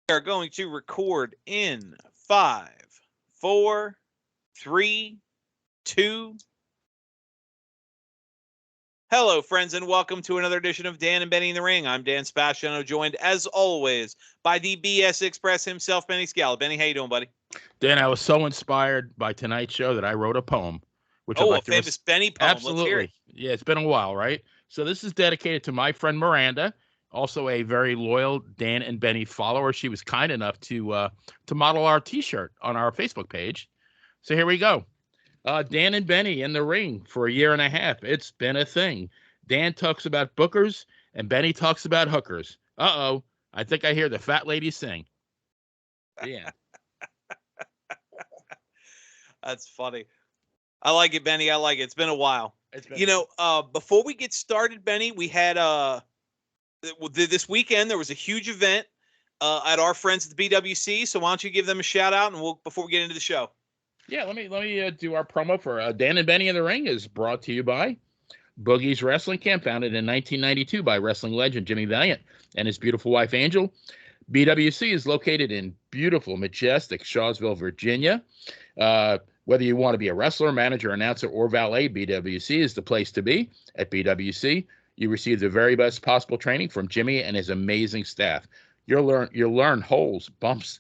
are going to record in 5, 4, 3, 2. Hello, friends, and welcome to another edition of Dan and Benny in the Ring. I'm Dan Sebastiano, joined, as always, by the BS Express himself, Benny Scala. Benny, how you doing, buddy? Dan, I was so inspired by tonight's show that I wrote a poem, which I'd Oh, like a to famous Benny poem. Let's hear it. Absolutely. Yeah, it's been a while, right? So this is dedicated to my friend Miranda, also a very loyal Dan and Benny follower. She was kind enough to model our T-shirt on our Facebook page. So here we go. Dan and Benny in the ring for a year and a half. It's been a thing. Dan talks about bookers, and Benny talks about hookers. Uh-oh, I think I hear the fat lady sing. Yeah. That's funny. I like it, Benny. I like it. It's been a while. Before we get started, Benny, we had this weekend there was a huge event at our friends at the BWC. So why don't you give them a shout out, and before we get into the show. Yeah, let me do our promo for Dan and Benny in the Ring is brought to you by Boogie's Wrestling Camp, founded in 1992 by wrestling legend Jimmy Valiant and his beautiful wife Angel. BWC is located in beautiful, majestic Shawsville, Virginia. Whether you want to be a wrestler, manager, announcer, or valet, BWC is the place to be. At BWC, you receive the very best possible training from Jimmy and his amazing staff. You'll learn holes, bumps,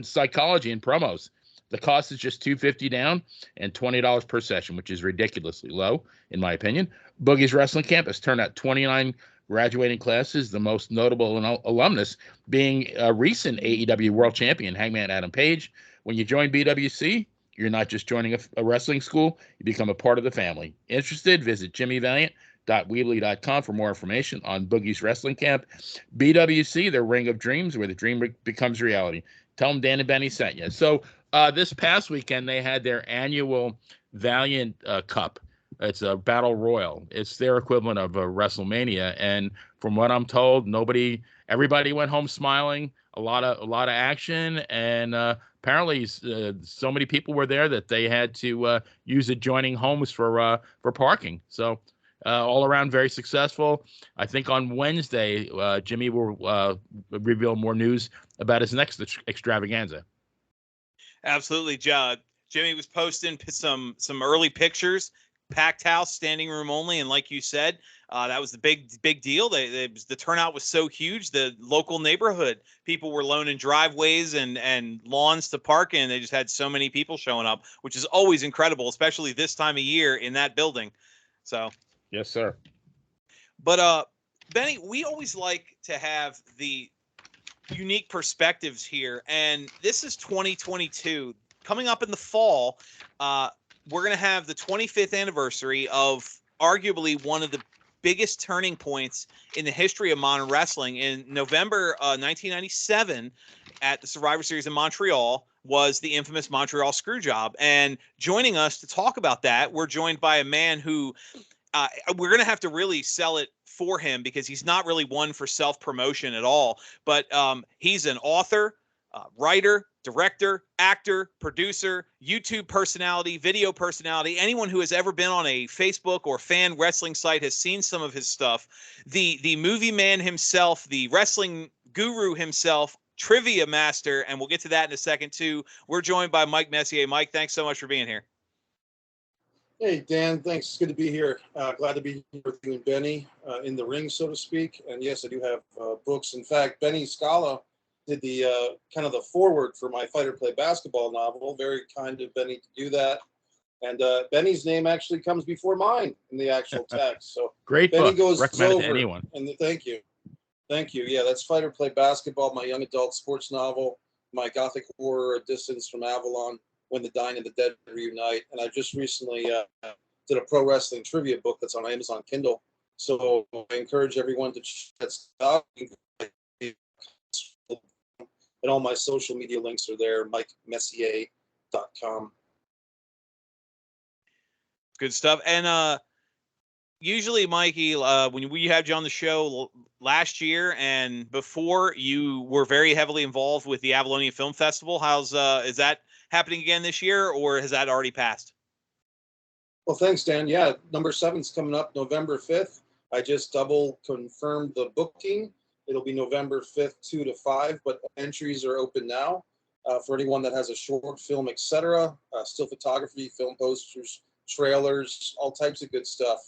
psychology, and promos. The cost is just $250 down and $20 per session, which is ridiculously low, in my opinion. Boogie's Wrestling Camp has turned out 29 graduating classes, the most notable alumnus being a recent AEW World Champion, Hangman Adam Page. When you join BWC, you're not just joining a wrestling school, you become a part of the family. Interested? Visit jimmyvaliant.weebly.com for more information on Boogie's Wrestling Camp. BWC, the Ring of Dreams, where the dream becomes reality. Tell them Dan and Benny sent you. So this past weekend, they had their annual Valiant Cup. It's a battle royal. It's their equivalent of a WrestleMania. And from what I'm told, everybody went home smiling. A lot of action, and apparently so many people were there that they had to use adjoining homes for parking. So all around very successful. I think on Wednesday, Jimmy will reveal more news about his next extravaganza. Absolutely, Jimmy was posting some early pictures. Packed house, standing room only, and like you said, that was the big deal. The turnout was so huge. The local neighborhood people were loaning driveways and lawns to park in. They just had so many people showing up, which is always incredible, especially this time of year in that building. So, yes, sir. But Benny, we always like to have the unique perspectives here, and this is 2022 coming up in the fall. We're going to have the 25th anniversary of arguably one of the biggest turning points in the history of modern wrestling. In November 1997, at the Survivor Series in Montreal, was the infamous Montreal Screwjob. And joining us to talk about that, we're joined by a man who we're going to have to really sell it for him because he's not really one for self-promotion at all. But he's an author, writer, director, actor, producer, YouTube personality, video personality. Anyone who has ever been on a Facebook or fan wrestling site has seen some of his stuff. The movie man himself, the wrestling guru himself, trivia master, and we'll get to that in a second too. We're joined by Mike Messier. Mike, thanks so much for being here. Hey, Dan, thanks. It's good to be here. Glad to be here with you and Benny in the ring, so to speak. And yes, I do have books. In fact, Benny Scala did the kind of the foreword for my Fighter Play Basketball novel. Very kind of Benny to do that. And Benny's name actually comes before mine in the actual text. So great Benny book. goes Recommend over. it to anyone. And thank you. Yeah, that's Fighter Play Basketball, my young adult sports novel, my gothic horror, A Distance from Avalon, When the Dying and the Dead Reunite. And I just recently did a pro wrestling trivia book that's on Amazon Kindle. So I encourage everyone to check that stuff. And all my social media links are there, MikeMessier.com. Good stuff. And usually, Mikey, when we had you on the show last year and before, you were very heavily involved with the Avalonian Film Festival. Is that happening again this year, or has that already passed? Well, thanks, Dan. Yeah, number 7's coming up November 5th. I just double confirmed the booking. It'll be November 5th, 2 to 5, but entries are open now for anyone that has a short film, etc. Still photography, film posters, trailers, all types of good stuff.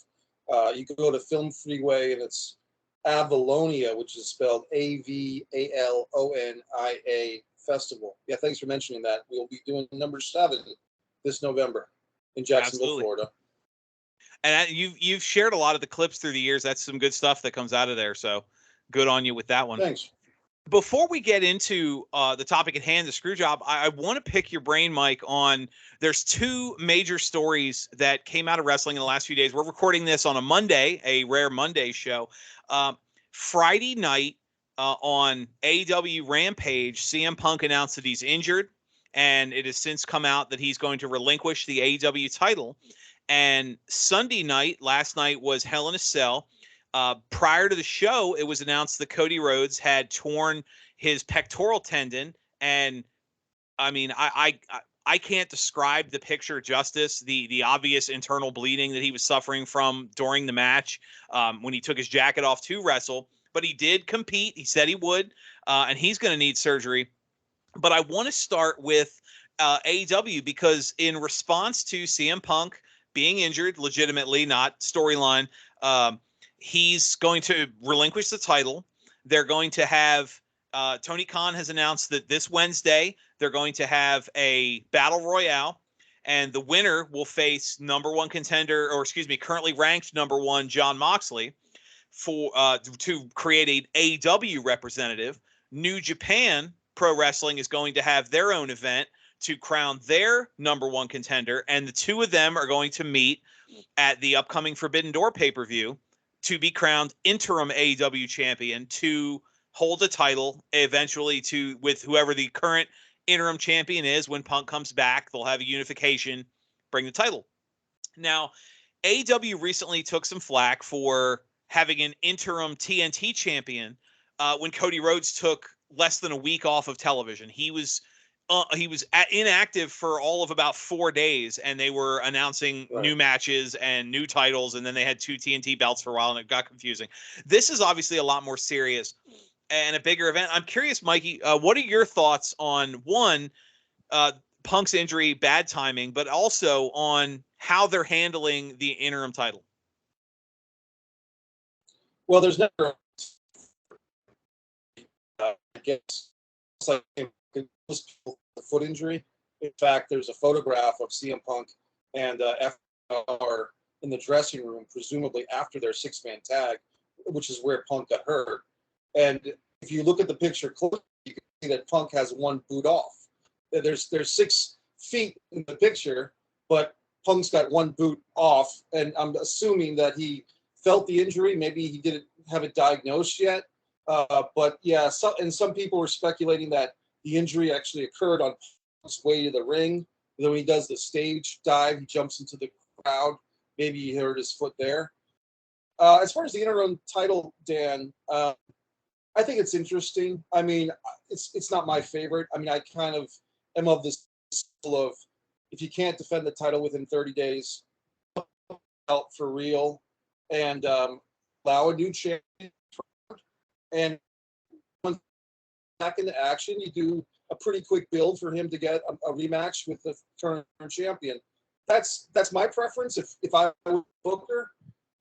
You can go to Film Freeway, and it's Avalonia, which is spelled Avalonia Festival. Yeah, thanks for mentioning that. We'll be doing number 7 this November in Jacksonville, Absolutely. Florida. And you've shared a lot of the clips through the years. That's some good stuff that comes out of there. So good on you with that one. Thanks. Before we get into the topic at hand, the Screwjob, I want to pick your brain, Mike, on there's 2 major stories that came out of wrestling in the last few days. We're recording this on a Monday, a rare Monday show. Friday night on AEW Rampage, CM Punk announced that he's injured, and it has since come out that he's going to relinquish the AEW title. And Sunday night, last night, was Hell in a Cell. Prior to the show, it was announced that Cody Rhodes had torn his pectoral tendon. And I mean, I can't describe the picture justice, the obvious internal bleeding that he was suffering from during the match when he took his jacket off to wrestle. But he did compete. He said he would, and he's going to need surgery. But I want to start with AEW because in response to CM Punk being injured, legitimately, not storyline, he's going to relinquish the title. They're going to have Tony Khan has announced that this Wednesday they're going to have a battle royale, and the winner will face #1 contender, or excuse me, currently ranked #1 Jon Moxley for to create an AEW representative. New Japan Pro Wrestling is going to have their own event to crown their #1 contender, and the 2 of them are going to meet at the upcoming Forbidden Door pay-per-view to be crowned interim AEW champion to hold a title eventually with whoever the current interim champion is. When Punk comes back, they'll have a unification, bring the title. Now, AEW recently took some flack for having an interim TNT champion when Cody Rhodes took less than a week off of television. He was inactive for all of about 4 days, and they were announcing new matches and new titles, and then they had 2 TNT belts for a while, and it got confusing. This is obviously a lot more serious and a bigger event. I'm curious, Mikey, what are your thoughts on, one, Punk's injury, bad timing, but also on how they're handling the interim title? Well, there's never, I guess, it's like the foot injury. In fact, there's a photograph of CM Punk and FR in the dressing room, presumably after their 6-man tag, which is where Punk got hurt. And if you look at the picture closely, you can see that Punk has 1 boot off. There's 6 feet in the picture, but Punk's got 1 boot off, and I'm assuming that he felt the injury. Maybe he didn't have it diagnosed yet. But yeah, some people were speculating that the injury actually occurred on Punk's way to the ring. Then when he does the stage dive, he jumps into the crowd. Maybe he hurt his foot there. As far as the interim title, Dan, I think it's interesting. I mean, it's not my favorite. I mean, I kind of am of this school of, if you can't defend the title within 30 days, out for real, and allow a new champion. And once back into action, you do a pretty quick build for him to get a rematch with the current champion. That's my preference if I were Booker.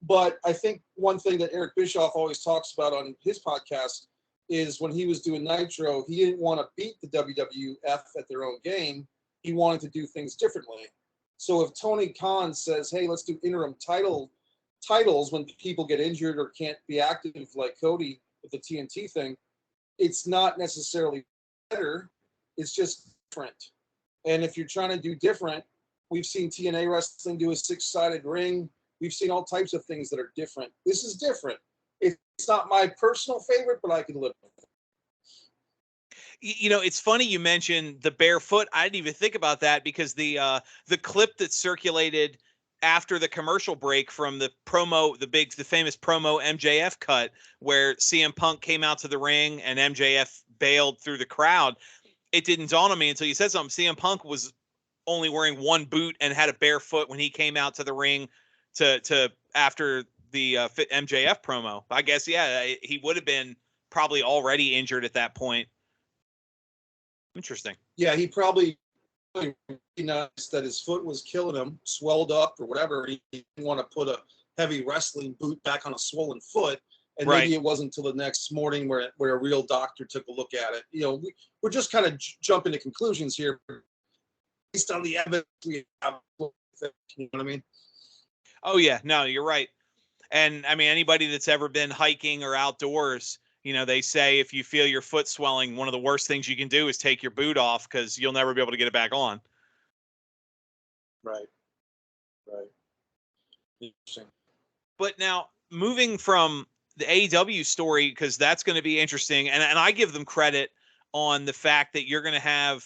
But I think one thing that Eric Bischoff always talks about on his podcast is when he was doing Nitro, he didn't want to beat the WWF at their own game. He wanted to do things differently. So if Tony Khan says, hey, let's do interim titles when people get injured or can't be active like Cody with the TNT thing, it's not necessarily better. It's just different. And if you're trying to do different, we've seen TNA wrestling do a 6-sided ring. We've seen all types of things that are different. This is different. It's not my personal favorite, but I can live with it. You know, it's funny you mentioned the barefoot. I didn't even think about that because the clip that circulated after the commercial break from the promo, the famous promo MJF cut where CM Punk came out to the ring and MJF bailed through the crowd. It didn't dawn on me until you said something. CM Punk was only wearing 1 boot and had a barefoot when he came out to the ring to after the MJF promo. I guess, yeah, he would have been probably already injured at that point. Interesting. Yeah, he probably recognized that his foot was killing him, swelled up or whatever. He didn't want to put a heavy wrestling boot back on a swollen foot. And Right. maybe it wasn't until the next morning where a real doctor took a look at it. You know, we're just kind of jumping to conclusions here based on the evidence we have. You know what I mean? Oh, yeah. No, you're right. And I mean, anybody that's ever been hiking or outdoors, you know, they say if you feel your foot swelling, one of the worst things you can do is take your boot off because you'll never be able to get it back on. Right. Right. Interesting. But now moving from the AEW story, because that's going to be interesting. And I give them credit on the fact that you're going to have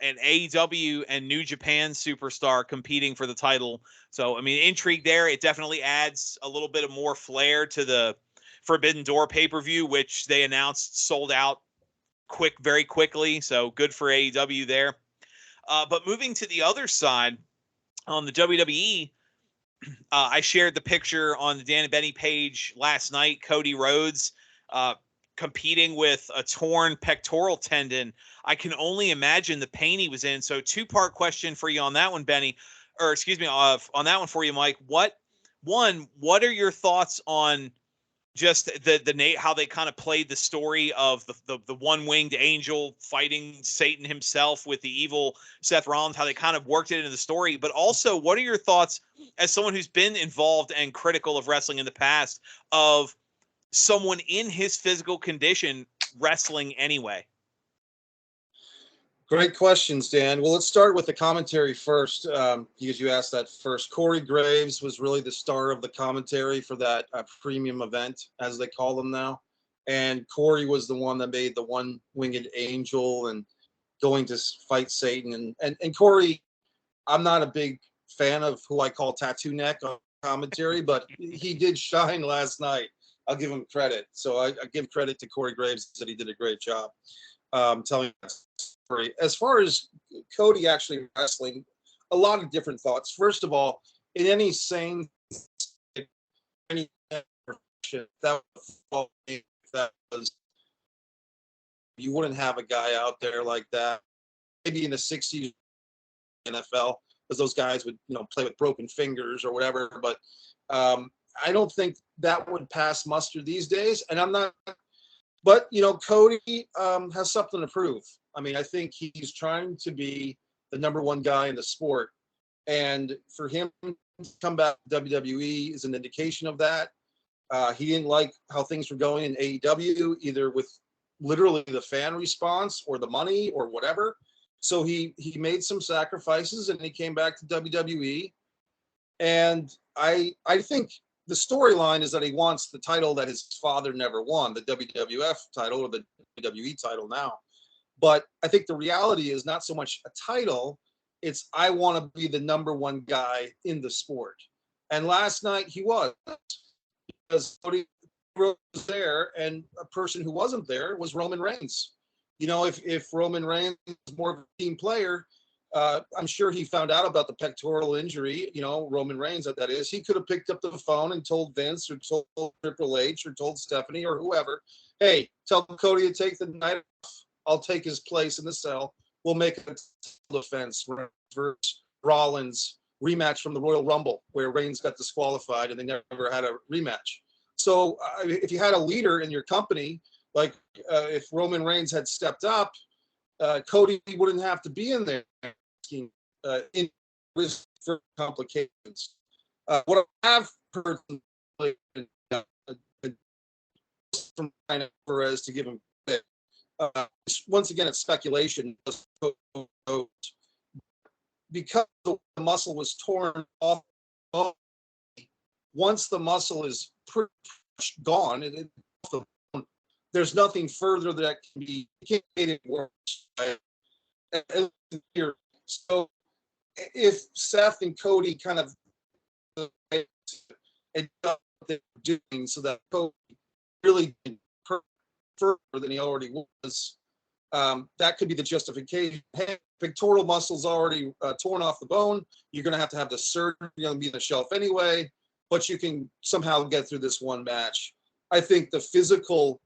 an AEW and New Japan superstar competing for the title. So, I mean, intrigue there. It definitely adds a little bit of more flair to the Forbidden Door pay-per-view, which they announced sold out very quickly. So good for AEW there. But moving to the other side on the WWE, I shared the picture on the Dan and Benny page last night. Cody Rhodes competing with a torn pectoral tendon. I can only imagine the pain he was in. So two-part question for you on that one, Benny, or excuse me, on that one for you, Mike. What are your thoughts on just how they kind of played the story of the one-winged angel fighting Satan himself with the evil Seth Rollins, how they kind of worked it into the story, but also what are your thoughts as someone who's been involved and critical of wrestling in the past of someone in his physical condition wrestling anyway? Great questions, Dan. Well, let's start with the commentary first, because you asked that first. Corey Graves was really the star of the commentary for that premium event, as they call them now. And Corey was the one that made the one-winged angel and going to fight Satan. And Corey, I'm not a big fan of who I call Tattoo Neck on commentary, but he did shine last night. I'll give him credit. So I give credit to Corey Graves that he did a great job telling that story. As far as Cody actually wrestling, a lot of different thoughts. First of all, in any sane, any profession, that was, you wouldn't have a guy out there like that. Maybe in the 60s NFL, because those guys would, play with broken fingers or whatever. But I don't think that would pass muster these days. And I'm not. But, Cody has something to prove. I mean, I think he's trying to be the number one guy in the sport. And for him to come back to WWE is an indication of that. He didn't like how things were going in AEW, either with literally the fan response or the money or whatever. So he made some sacrifices and he came back to WWE. And I think the storyline is that he wants the title that his father never won, the WWF title or the WWE title now. But I think the reality is not so much a title, it's I want to be the number one guy in the sport. And last night he was, because Cody was there, and a person who wasn't there was Roman Reigns. If Roman Reigns was more of a team player, I'm sure he found out about the pectoral injury, Roman Reigns, that is. He could have picked up the phone and told Vince or told Triple H or told Stephanie or whoever, hey, tell Cody to take the night off. I'll take his place in the cell. We'll make a defense versus Rollins rematch from the Royal Rumble where Reigns got disqualified and they never had a rematch. So if you had a leader in your company, like if Roman Reigns had stepped up, Cody wouldn't have to be in there in risk for complications. What I have heard from Perez, to give him credit, once again, it's speculation, because the muscle was torn off. Once the muscle is pretty much gone, there's nothing further that can be made worse. So if Seth and Cody kind of and what they're doing so that Cody really did further than he already was, that could be the justification. Hey, pectoral muscle's already torn off the bone. You're going to have the surgery. You're going to be on the shelf anyway, but you can somehow get through this one match. I think the physical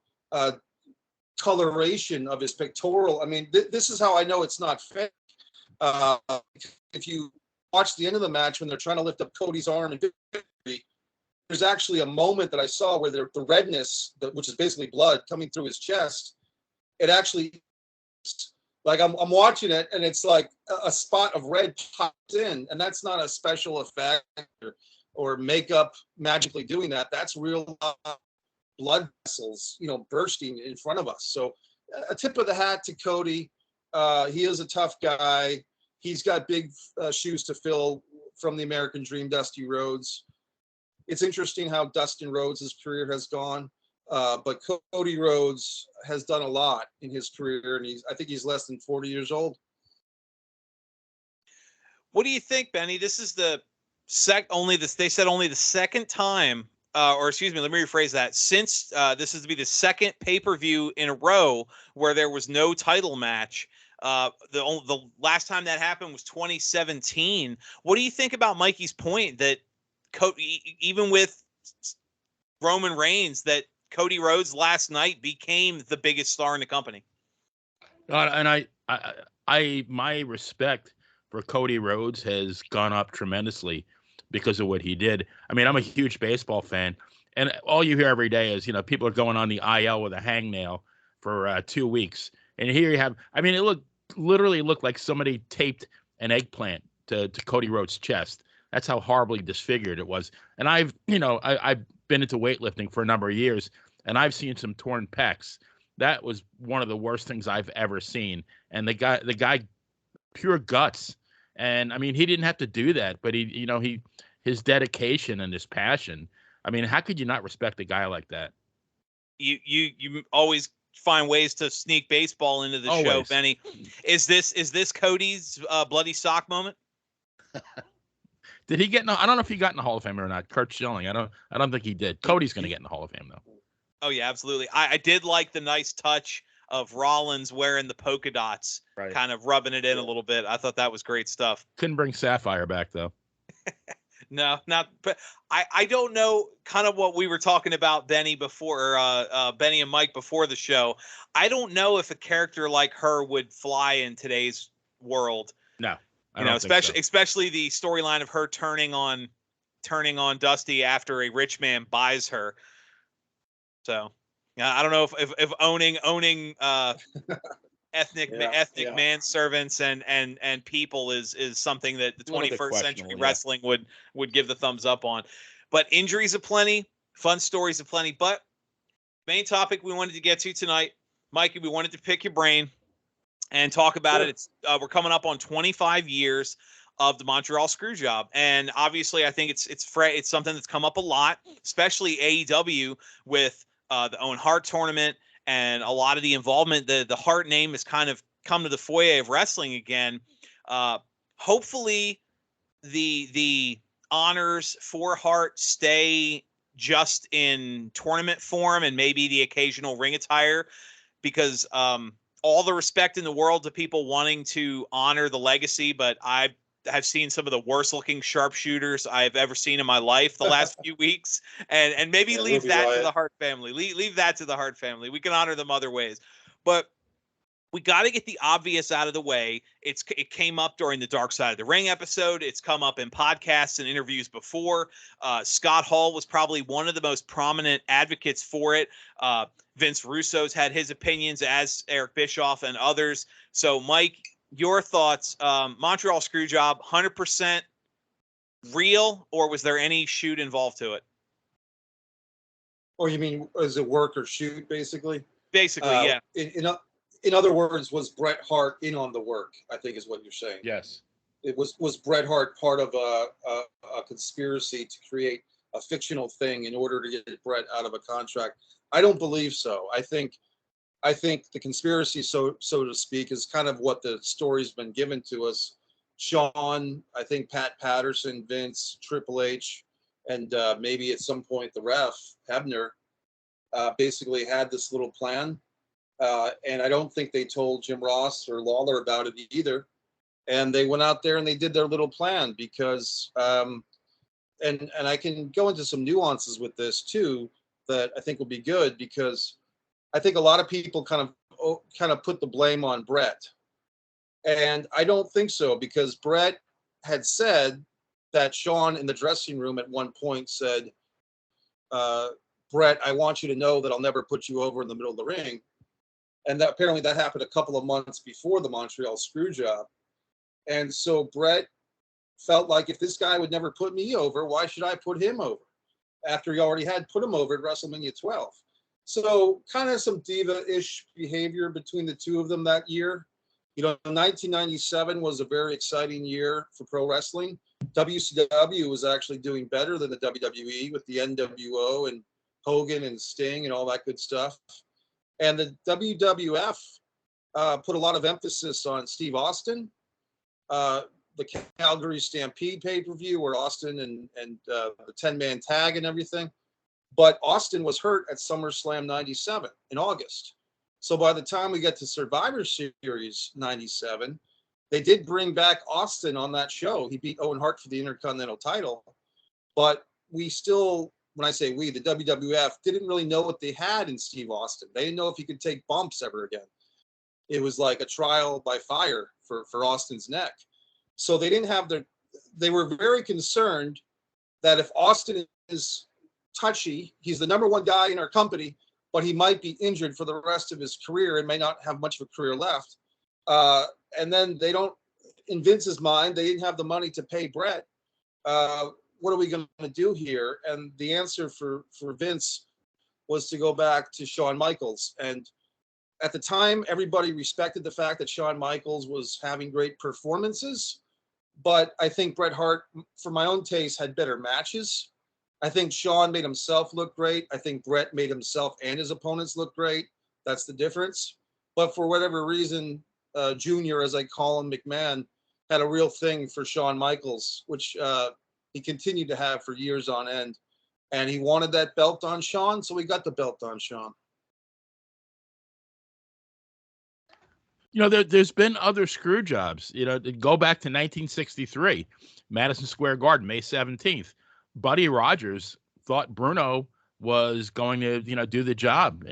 coloration of his pectoral. I mean, this is how I know it's not fake. If you watch the end of the match when they're trying to lift up Cody's arm in victory, there's actually a moment that I saw where the redness, which is basically blood coming through his chest, it actually, like I'm watching it and it's like a spot of red pops in, and that's not a special effect or makeup magically doing that. That's real blood vessels, bursting in front of us. So a tip of the hat to Cody. He is a tough guy. He's got big shoes to fill from the American Dream, Dusty Rhodes. It's interesting how Dustin Rhodes' career has gone, but Cody Rhodes has done a lot in his career, and I think he's less than 40 years old. What do you think, Benny? This is they said only the second time, or excuse me, let me rephrase that. Since this is to be the second pay-per-view in a row where there was no title match. The last time that happened was 2017. What do you think about Mikey's point that even with Roman Reigns, that Cody Rhodes last night became the biggest star in the company? And my respect for Cody Rhodes has gone up tremendously because of what he did. I mean, I'm a huge baseball fan, and all you hear every day is, people are going on the IL with a hangnail for 2 weeks. And here you have, I mean, it literally looked like somebody taped an eggplant to Cody Rhodes' chest. That's how horribly disfigured it was. And I've been into weightlifting for a number of years, and I've seen some torn pecs. That was one of the worst things I've ever seen. And the guy, pure guts. And I mean, he didn't have to do that, but his dedication and his passion. I mean, how could you not respect a guy like that? You always find ways to sneak baseball into the show, Benny. Is this Cody's bloody sock moment? Did he get I don't know if he got in the Hall of Fame or not. Curt Schilling. I don't think he did. Cody's going to get in the Hall of Fame though. Oh yeah, absolutely. I did like the nice touch of Rollins wearing the polka dots, right, kind of rubbing it in a little bit. I thought that was great stuff. Couldn't bring Sapphire back though. No, not. But I don't know. Kind of what we were talking about, Benny, before Benny and Mike before the show. I don't know if a character like her would fly in today's world. No, especially the storyline of her turning on Dusty after a rich man buys her. So, I don't know if owning ethnic manservants and people is something that the 21st century wrestling would give the thumbs up on. But injuries aplenty, fun stories aplenty. But main topic we wanted to get to tonight, Mikey, we wanted to pick your brain and talk about it. We're coming up on 25 years of the Montreal Screwjob, and obviously I think it's something that's come up a lot, especially AEW with the Owen Hart tournament. And a lot of the involvement, the Hart name has kind of come to the foyer of wrestling again. Hopefully, the honors for Hart stay just in tournament form and maybe the occasional ring attire, because all the respect in the world to people wanting to honor the legacy, but I have seen some of the worst looking sharpshooters I've ever seen in my life the last few weeks, and maybe leave that to the Hart family. Leave that to the Hart family. We can honor them other ways, but we got to get the obvious out of the way. It came up during the Dark Side of the Ring episode. It's come up in podcasts and interviews before. Scott Hall was probably one of the most prominent advocates for it. Vince Russo's had his opinions, as Eric Bischoff and others. So, Mike, your thoughts? Montreal Screwjob, 100% real, or was there any shoot involved to it? Or you mean, is it work or shoot, basically? Basically, yeah. In other words, was Bret Hart in on the work, I think is what you're saying. Yes. It was Bret Hart part of a conspiracy to create a fictional thing in order to get Bret out of a contract? I don't believe so. I think the conspiracy, so to speak, is kind of what the story's been given to us. Shawn, I think Pat Patterson, Vince, Triple H, and maybe at some point the ref, Hebner, basically had this little plan. And I don't think they told Jim Ross or Lawler about it either. And they went out there and they did their little plan because, and I can go into some nuances with this too, that I think will be good, because I think a lot of people kind of put the blame on Bret. And I don't think so, because Bret had said that Shawn in the dressing room at one point said, Bret, I want you to know that I'll never put you over in the middle of the ring. And that apparently that happened a couple of months before the Montreal Screwjob. And so Bret felt like, if this guy would never put me over, why should I put him over? After he already had put him over at WrestleMania 12. So kind of some diva-ish behavior between the two of them that year. 1997 was a very exciting year for pro wrestling. WCW was actually doing better than the WWE with the NWO and Hogan and Sting and all that good stuff. And the WWF put a lot of emphasis on Steve Austin, the Calgary Stampede pay-per-view where Austin and the 10-man tag and everything. But Austin was hurt at SummerSlam 97 in August. So by the time we get to Survivor Series 97, they did bring back Austin on that show. He beat Owen Hart for the Intercontinental title. But we still, when I say we, the WWF didn't really know what they had in Steve Austin. They didn't know if he could take bumps ever again. It was like a trial by fire for Austin's neck. So they didn't have they were very concerned that if Austin is touchy, he's the number one guy in our company, but he might be injured for the rest of his career and may not have much of a career left. And then they don't, in Vince's mind, they didn't have the money to pay Bret. What are we going to do here? And the answer for Vince was to go back to Shawn Michaels. And at the time, everybody respected the fact that Shawn Michaels was having great performances. But I think Bret Hart, for my own taste, had better matches. I think Shawn made himself look great. I think Bret made himself and his opponents look great. That's the difference. But for whatever reason, Junior, as I call him, McMahon, had a real thing for Shawn Michaels, which he continued to have for years on end. And he wanted that belt on Shawn, so he got the belt on Shawn. There's been other screw jobs. Go back to 1963, Madison Square Garden, May 17th. Buddy Rogers thought Bruno was going to, do the job,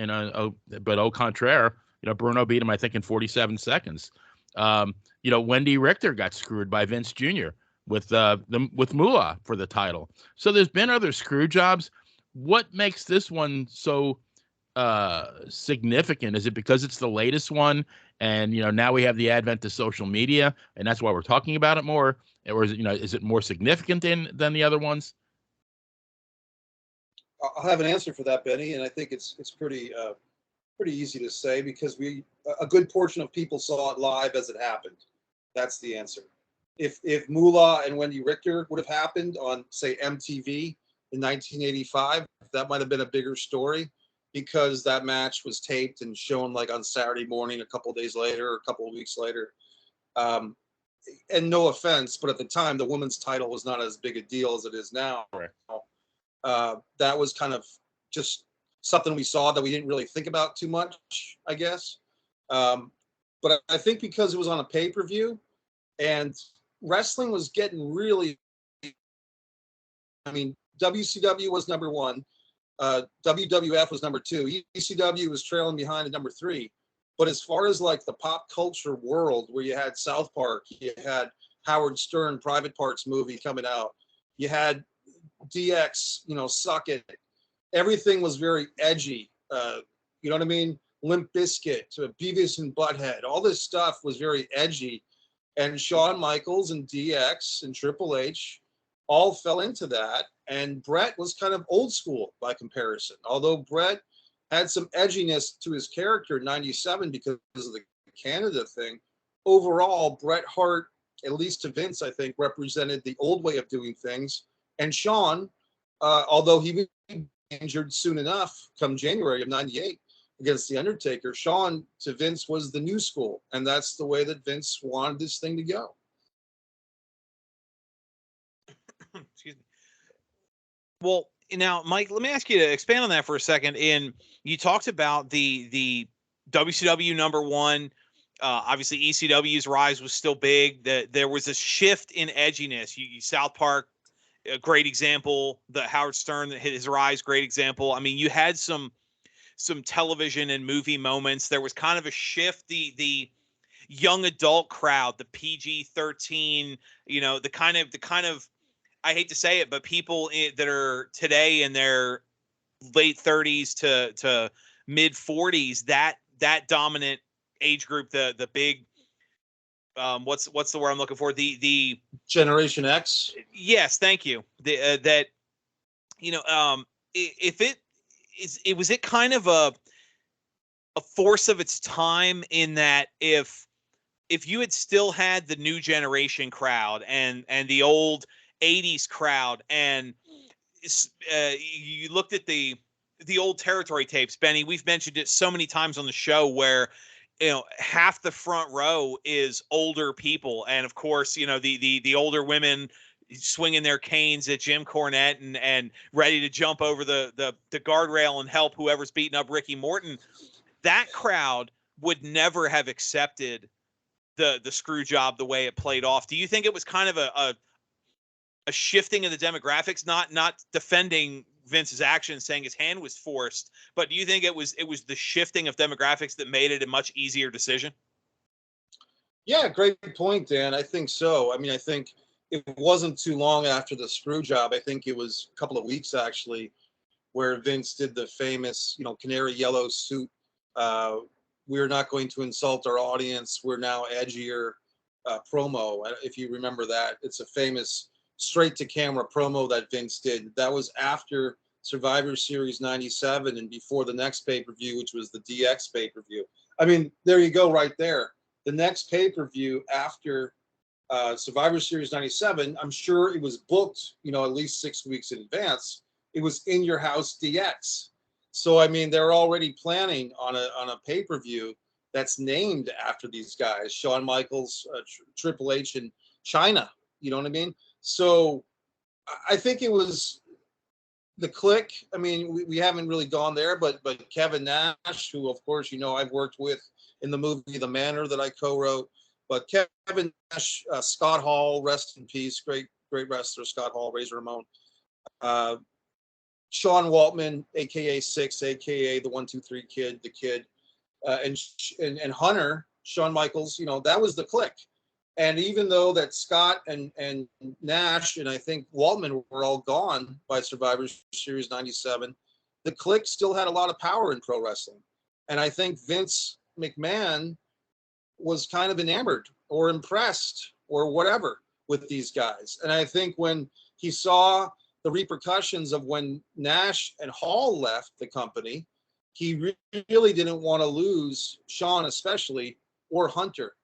but au contraire, Bruno beat him, I think, in 47 seconds. Wendy Richter got screwed by Vince Jr. with Moolah for the title. So there's been other screw jobs. What makes this one so significant? Is it because it's the latest one, and now we have the advent of social media, and that's why we're talking about it more, or is it more significant than the other ones? I'll have an answer for that, Benny, and I think it's pretty easy to say, because a good portion of people saw it live as it happened. That's the answer. If Moolah and Wendy Richter would have happened on, say, MTV in 1985, that might have been a bigger story, because that match was taped and shown like on Saturday morning, a couple of days later, or a couple of weeks later. And no offense, but at the time, the women's title was not as big a deal as it is now. Right. That was kind of just something we saw that we didn't really think about too much, I guess. But I think because it was on a pay-per-view and wrestling was getting really, WCW was number one. WWF was number two. ECW was trailing behind at number three. But as far as like the pop culture world, where you had South Park, you had Howard Stern Private Parts movie coming out, you had DX, Suck It. Everything was very edgy. You know what I mean? Limp Bizkit, Beavis and Butthead. All this stuff was very edgy. And Shawn Michaels and DX and Triple H all fell into that. And Bret was kind of old school by comparison. Although Bret had some edginess to his character in 97 because of the Canada thing, overall, Bret Hart, at least to Vince, I think, represented the old way of doing things. And Shawn, although he was injured soon enough come January of 98 against The Undertaker, Shawn to Vince was the new school. And that's the way that Vince wanted this thing to go. Excuse me. Well, now, Mike, let me ask you to expand on that for a second. You talked about the WCW number one. Obviously, ECW's rise was still big. There was a shift in edginess. South Park, a great example. The Howard Stern that hit his rise, great example. I mean, you had some some television and movie moments. There was kind of a shift. The young adult crowd, the PG-13, the kind of I hate to say it, but people that are today in their late 30s to mid 40s, that dominant age group, the big what's the word I'm looking for? The Generation X. Yes, thank you. That if it was kind of a force of its time, in that if you had still had the new generation crowd and the old 80s crowd, and you looked at the old territory tapes, Benny, we've mentioned it so many times on the show, where half the front row is older people, and of course the older women swinging their canes at Jim Cornette and ready to jump over the guardrail and help whoever's beating up Ricky Morton. That crowd would never have accepted the screw job the way it played off. Do you think it was kind of a shifting of the demographics, not defending Vince's actions, saying his hand was forced, but do you think it was the shifting of demographics that made it a much easier decision? Yeah, great point, Dan. I think so. I mean, I think it wasn't too long after the screw job. I think it was a couple of weeks actually, where Vince did the famous, canary yellow suit. We're not going to insult our audience. We're now edgier promo. If you remember that, it's a famous straight to camera promo that Vince did. That was after Survivor Series 97 and before the next pay-per-view, which was the DX pay-per-view. I mean, there you go right there. The next pay-per-view after Survivor Series 97, I'm sure it was booked, at least 6 weeks in advance. It was In Your House DX. So, I mean, they're already planning on a pay-per-view that's named after these guys, Shawn Michaels, Triple H, and China. You know what I mean? So I think it was the click. I mean, we haven't really gone there, but Kevin Nash, who, of course, I've worked with in the movie The Manor that I co-wrote. But Kevin Nash, Scott Hall, rest in peace, great wrestler, Scott Hall, Razor Ramon. Sean Waltman, a.k.a. Six, a.k.a. the 1-2-3 Kid, the Kid, and Hunter, Shawn Michaels, that was the click. And even though that Scott and Nash and I think Waltman were all gone by Survivor Series 97, the click still had a lot of power in pro wrestling. And I think Vince McMahon was kind of enamored or impressed or whatever with these guys. And I think when he saw the repercussions of when Nash and Hall left the company, he really didn't want to lose Shawn especially, or Hunter.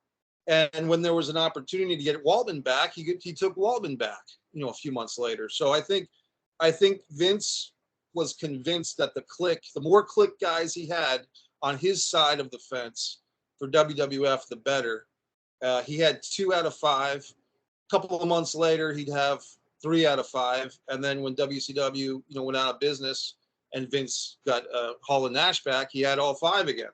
And when there was an opportunity to get Waltman back, he took Waltman back, a few months later. So I think Vince was convinced that the more click guys he had on his side of the fence for WWF, the better. He had 2 out of 5. A couple of months later, he'd have 3 out of 5. And then when WCW, went out of business and Vince got Hall and Nash back, he had all 5 again.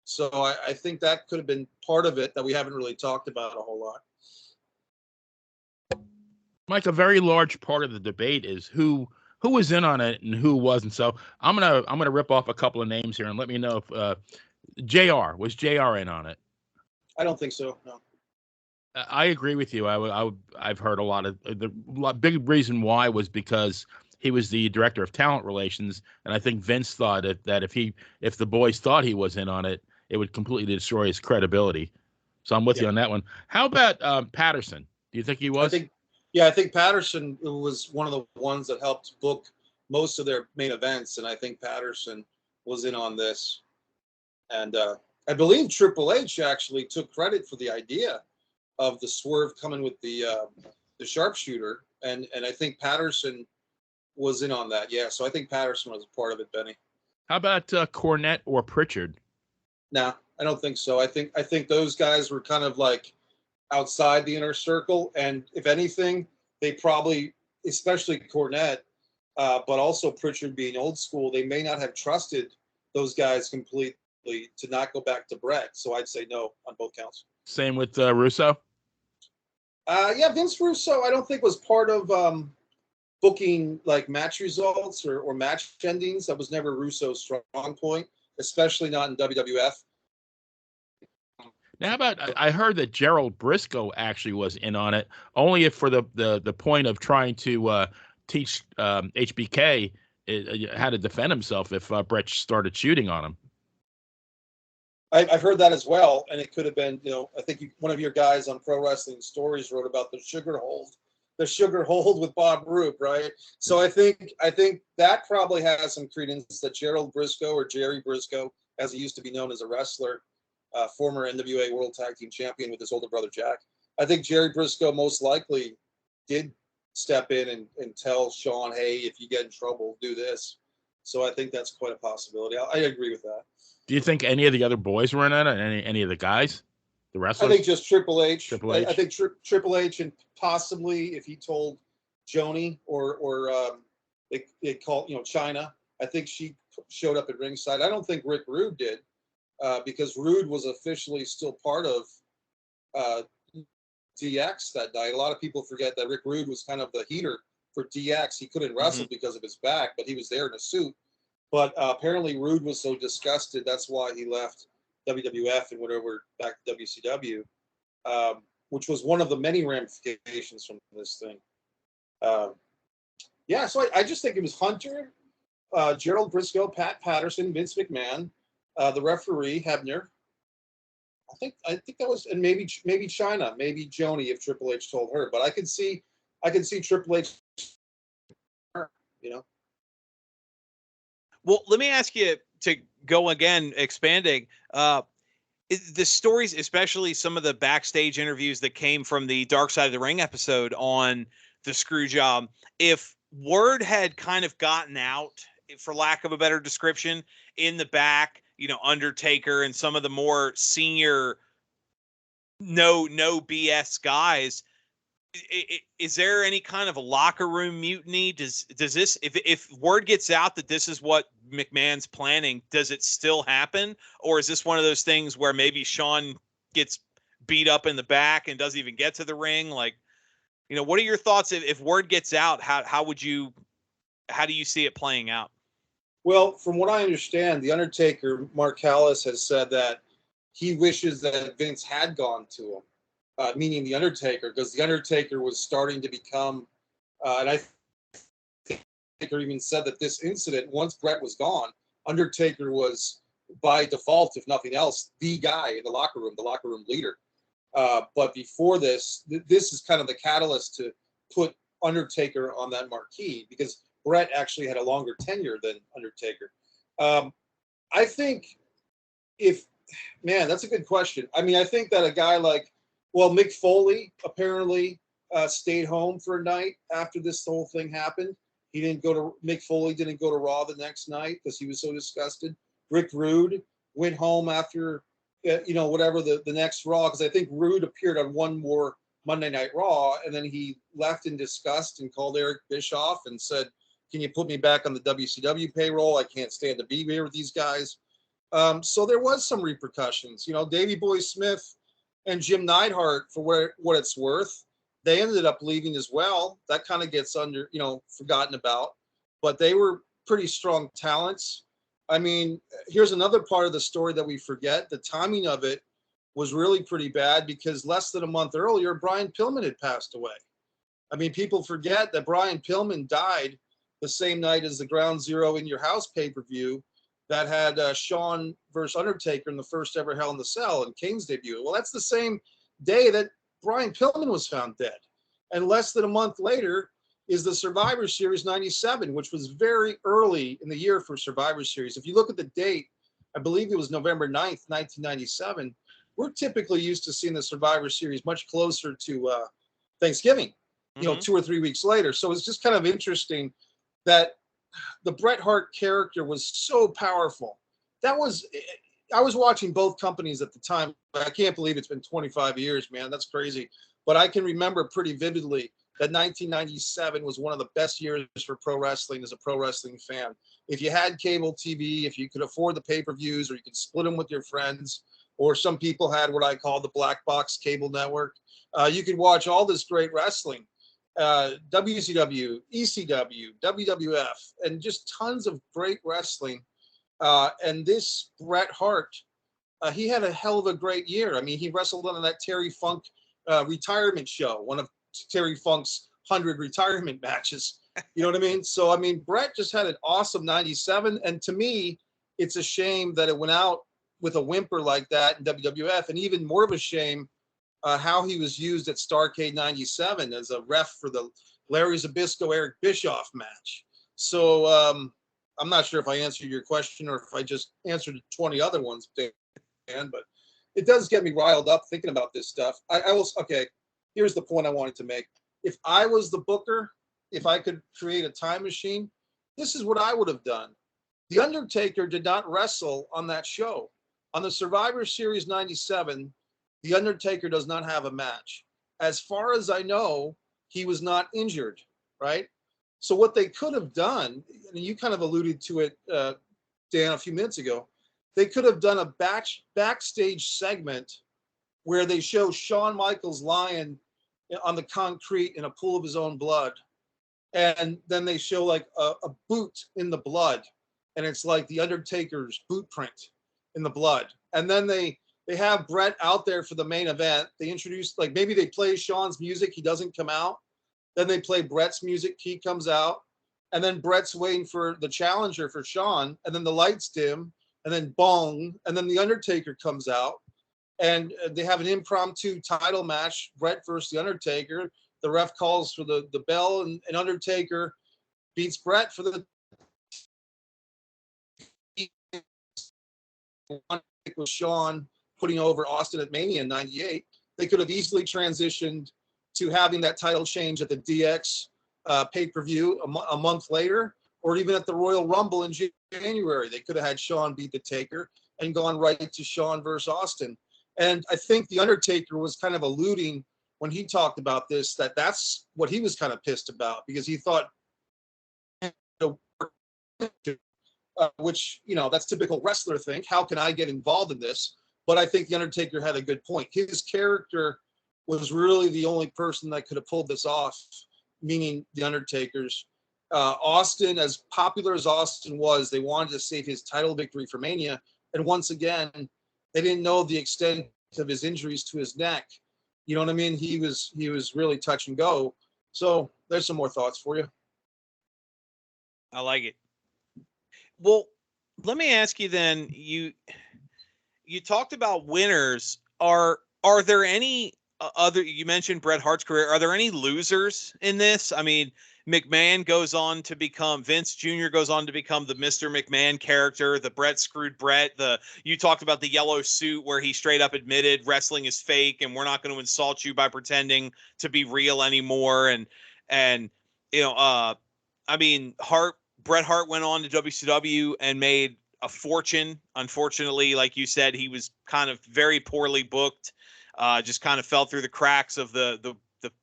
So I think that could have been part of it that we haven't really talked about a whole lot. Mike, a very large part of the debate is who was in on it and who wasn't. So I'm gonna rip off a couple of names here and let me know if was JR in on it. I don't think so. No. I agree with you. I've heard a lot of big reason why was because he was the director of talent relations, and I think Vince thought that if the boys thought he was in on it, it would completely destroy his credibility. So I'm with you on that one. How about Patterson? Do you think he was? I think Patterson was one of the ones that helped book most of their main events, and I think Patterson was in on this. And I believe Triple H actually took credit for the idea of the swerve coming with the sharpshooter, and I think Patterson was in on that. Yeah, so I think Patterson was a part of it, Benny. How about Cornette or Pritchard? No, I don't think so. I think those guys were kind of like outside the inner circle, and if anything, they probably, especially Cornette, but also Pritchard being old school, they may not have trusted those guys completely to not go back to Brett. So I'd say no on both counts. Same with Russo? Vince Russo, I don't think was part of booking like match results or match endings. That was never Russo's strong point, especially not in WWF. Now, how about I heard that Gerald Briscoe actually was in on it, only if for the point of trying to teach HBK how to defend himself if Brett started shooting on him. I've heard that as well, and it could have been, I think one of your guys on Pro Wrestling Stories wrote about the sugar hold with Bob Roop, right? So I think that probably has some credence that Gerald Briscoe, or Jerry Briscoe, as he used to be known as a wrestler, former NWA World Tag Team Champion with his older brother Jack. I think Jerry Briscoe most likely did step in and tell Sean, hey, if you get in trouble, do this. So I think that's quite a possibility. I agree with that. Do you think any of the other boys were in on it? Any of the guys, the wrestlers? I think just Triple H. Triple H. I think Triple H, and possibly if he told Joni or they call China. I think she showed up at ringside. I don't think Rick Rude did, because Rude was officially still part of DX that night. A lot of people forget that Rick Rude was kind of the heater for DX. He couldn't wrestle because of his back, but he was there in a suit. But apparently Rude was so disgusted, that's why he left WWF and went over back to WCW, which was one of the many ramifications from this thing. So I just think it was Hunter, Gerald Briscoe, Pat Patterson, Vince McMahon, the referee, Hebner. I think that was, and maybe Chyna, maybe Joni if Triple H told her. But I could see Triple H, Well, let me ask you to go again, expanding the stories, especially some of the backstage interviews that came from the Dark Side of the Ring episode on the Screwjob. If word had kind of gotten out, for lack of a better description, in the back, Undertaker and some of the more senior, no BS guys, is there any kind of a locker room mutiny? Does this, if word gets out that this is what McMahon's planning, does it still happen? Or is this one of those things where maybe Sean gets beat up in the back and doesn't even get to the ring? Like, what are your thoughts if word gets out? How do you see it playing out? Well, from what I understand, the Undertaker, Mark Callis, has said that he wishes that Vince had gone to him. Meaning the Undertaker, because the Undertaker was starting to become, and I think Undertaker even said that this incident, once Brett was gone, Undertaker was by default, if nothing else, the guy in the locker room leader. But before this is kind of the catalyst to put Undertaker on that marquee, because Brett actually had a longer tenure than Undertaker. I think that's a good question. I mean, I think that a guy like, Mick Foley apparently stayed home for a night after this whole thing happened. Mick Foley didn't go to Raw the next night because he was so disgusted. Rick Rude went home after, whatever the next Raw, because I think Rude appeared on one more Monday Night Raw, and then he left in disgust and called Eric Bischoff and said, "Can you put me back on the WCW payroll? I can't stand to be here with these guys." So there was some repercussions. Davey Boy Smith and Jim Neidhart, for what it's worth, they ended up leaving as well. That kind of gets forgotten about, but they were pretty strong talents. I mean, here's another part of the story that we forget. The timing of it was really pretty bad because less than a month earlier, Brian Pillman had passed away. I mean, people forget that Brian Pillman died the same night as the Ground Zero in Your House pay-per-view that had Shawn versus Undertaker in the first ever Hell in the Cell and Kane's debut. Well, that's the same day that Brian Pillman was found dead. And less than a month later is the Survivor Series 97, which was very early in the year for Survivor Series. If you look at the date, I believe it was November 9th, 1997. We're typically used to seeing the Survivor Series much closer to Thanksgiving, 2 or 3 weeks later. So it's just kind of interesting that the Bret Hart character was so powerful. I was watching both companies at the time. I can't believe it's been 25 years, man. That's crazy. But I can remember pretty vividly that 1997 was one of the best years for pro wrestling as a pro wrestling fan. If you had cable TV, if you could afford the pay-per-views, or you could split them with your friends, or some people had what I call the black box cable network, you could watch all this great wrestling. WCW, ECW, WWF, and just tons of great wrestling. And this Bret Hart, he had a hell of a great year. I mean, he wrestled on that Terry Funk retirement show, one of Terry Funk's 100 retirement matches. You know what I mean? So, I mean, Bret just had an awesome 97. And to me, it's a shame that it went out with a whimper like that in WWF. And even more of a shame how he was used at Starrcade 97 as a ref for the Larry Zbyszko, Eric Bischoff match. So I'm not sure if I answered your question or if I just answered 20 other ones, Dan, but it does get me riled up thinking about this stuff. Okay, here's the point I wanted to make. If I was the booker, if I could create a time machine, this is what I would have done. The Undertaker did not wrestle on that show. On the Survivor Series 97, The Undertaker does not have a match. As far as I know, he was not injured, right? So what they could have done, and you kind of alluded to it, Dan, a few minutes ago, they could have done a backstage segment where they show Shawn Michaels lying on the concrete in a pool of his own blood. And then they show like a boot in the blood. And it's like the Undertaker's boot print in the blood. And then they have Bret out there for the main event. They introduce, like, maybe they play Shawn's music. He doesn't come out. Then they play Bret's music. He comes out. And then Bret's waiting for the challenger for Shawn. And then the lights dim. And then bong. And then the Undertaker comes out. And they have an impromptu title match, Bret versus the Undertaker. The ref calls for the bell, and Undertaker beats Bret for the with Shawn putting over Austin at Mania in '98. They could have easily transitioned to having that title change at the DX pay-per-view a month later, or even at the Royal Rumble in January. They could have had Shawn beat the Taker and gone right to Shawn versus Austin. And I think the Undertaker was kind of alluding when he talked about this, that's what he was kind of pissed about, because he thought, which, you know, that's typical wrestler think. How can I get involved in this? But I think the Undertaker had a good point. His character was really the only person that could have pulled this off, meaning the Undertaker's. Austin, as popular as Austin was, they wanted to save his title victory for Mania. And once again, they didn't know the extent of his injuries to his neck. You know what I mean? He was really touch and go. So there's some more thoughts for you. I like it. Well, let me ask you then, you talked about winners. Are there any other, you mentioned Bret Hart's career, are there any losers in this? I mean, McMahon goes on to become, Vince Jr. goes on to become the Mr. McMahon character, the Bret screwed Bret. You talked about the yellow suit where he straight up admitted wrestling is fake and we're not going to insult you by pretending to be real anymore. And you know, I mean, Bret Hart went on to WCW and made a fortune. Unfortunately, like you said, he was kind of very poorly booked, just kind of fell through the cracks of the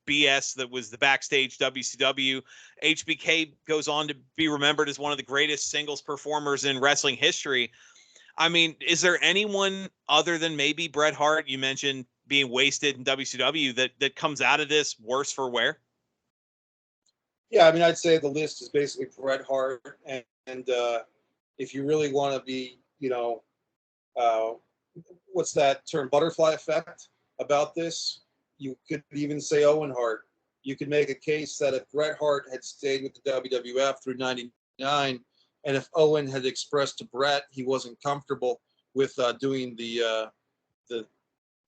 BS that was the backstage WCW. HBK goes on to be remembered as one of the greatest singles performers in wrestling history. I mean, is there anyone other than maybe Bret Hart, you mentioned being wasted in WCW, that comes out of this worse for wear? Yeah, I mean, I'd say the list is basically Bret Hart, and if you really want to be, you know, what's that term, butterfly effect about this? You could even say Owen Hart. You could make a case that if Bret Hart had stayed with the WWF through '99, and if Owen had expressed to Bret he wasn't comfortable with doing the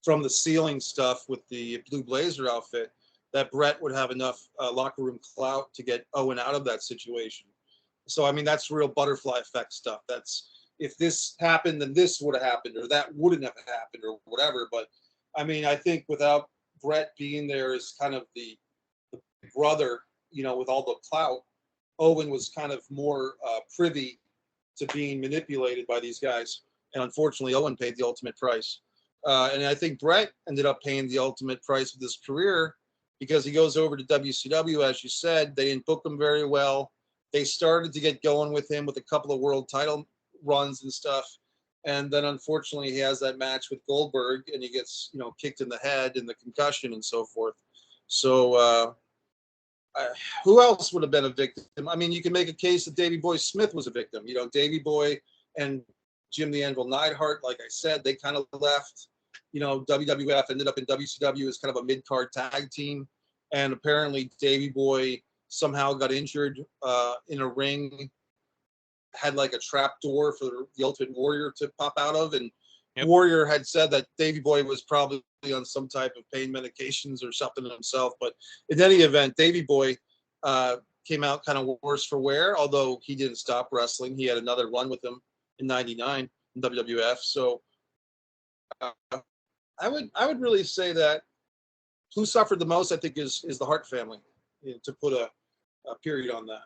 from the ceiling stuff with the Blue Blazer outfit, that Bret would have enough locker room clout to get Owen out of that situation. So, I mean, that's real butterfly effect stuff. That's, if this happened, then this would have happened, or that wouldn't have happened, or whatever. But, I mean, I think without Bret being there as kind of the brother, you know, with all the clout, Owen was kind of more privy to being manipulated by these guys. And unfortunately, Owen paid the ultimate price. And I think Bret ended up paying the ultimate price of his career, because he goes over to WCW, as you said. They didn't book him very well. They started to get going with him with a couple of world title runs and stuff. And then, unfortunately, he has that match with Goldberg, and he gets, you know, kicked in the head and the concussion and so forth. So who else would have been a victim? I mean, you can make a case that Davey Boy Smith was a victim. You know, Davey Boy and Jim the Anvil Neidhart, like I said, they kind of left. You know, WWF ended up in WCW as kind of a mid-card tag team. And apparently Davey Boy somehow got injured in a ring, had like a trap door for the Ultimate Warrior to pop out of. And Warrior had said that Davey Boy was probably on some type of pain medications or something himself. But in any event, Davey Boy came out kind of worse for wear, although he didn't stop wrestling. He had another run with him in '99 in WWF. So I would really say that who suffered the most, I think, is the Hart family, you know, to put a period on that.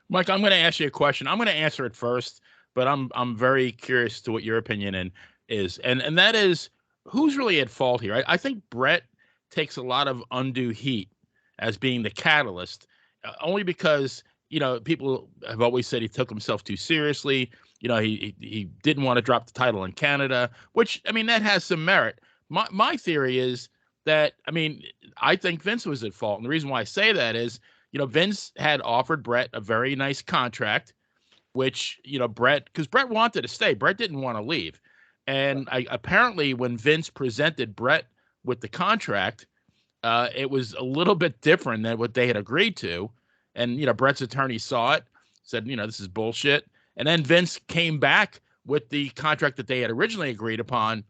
Mike, I'm going to ask you a question. I'm going to answer it first, but I'm very curious to what your opinion is, and that is, who's really at fault here? I think Brett takes a lot of undue heat as being the catalyst, only because, you know, people have always said he took himself too seriously. You know, he didn't want to drop the title in Canada, which, I mean, that has some merit. My theory is that, I mean, I think Vince was at fault. And the reason why I say that is, you know, Vince had offered Brett a very nice contract, which, you know, because Brett wanted to stay. Brett didn't want to leave. And apparently when Vince presented Brett with the contract, it was a little bit different than what they had agreed to. And, you know, Brett's attorney saw it, said, you know, this is bullshit. And then Vince came back with the contract that they had originally agreed upon.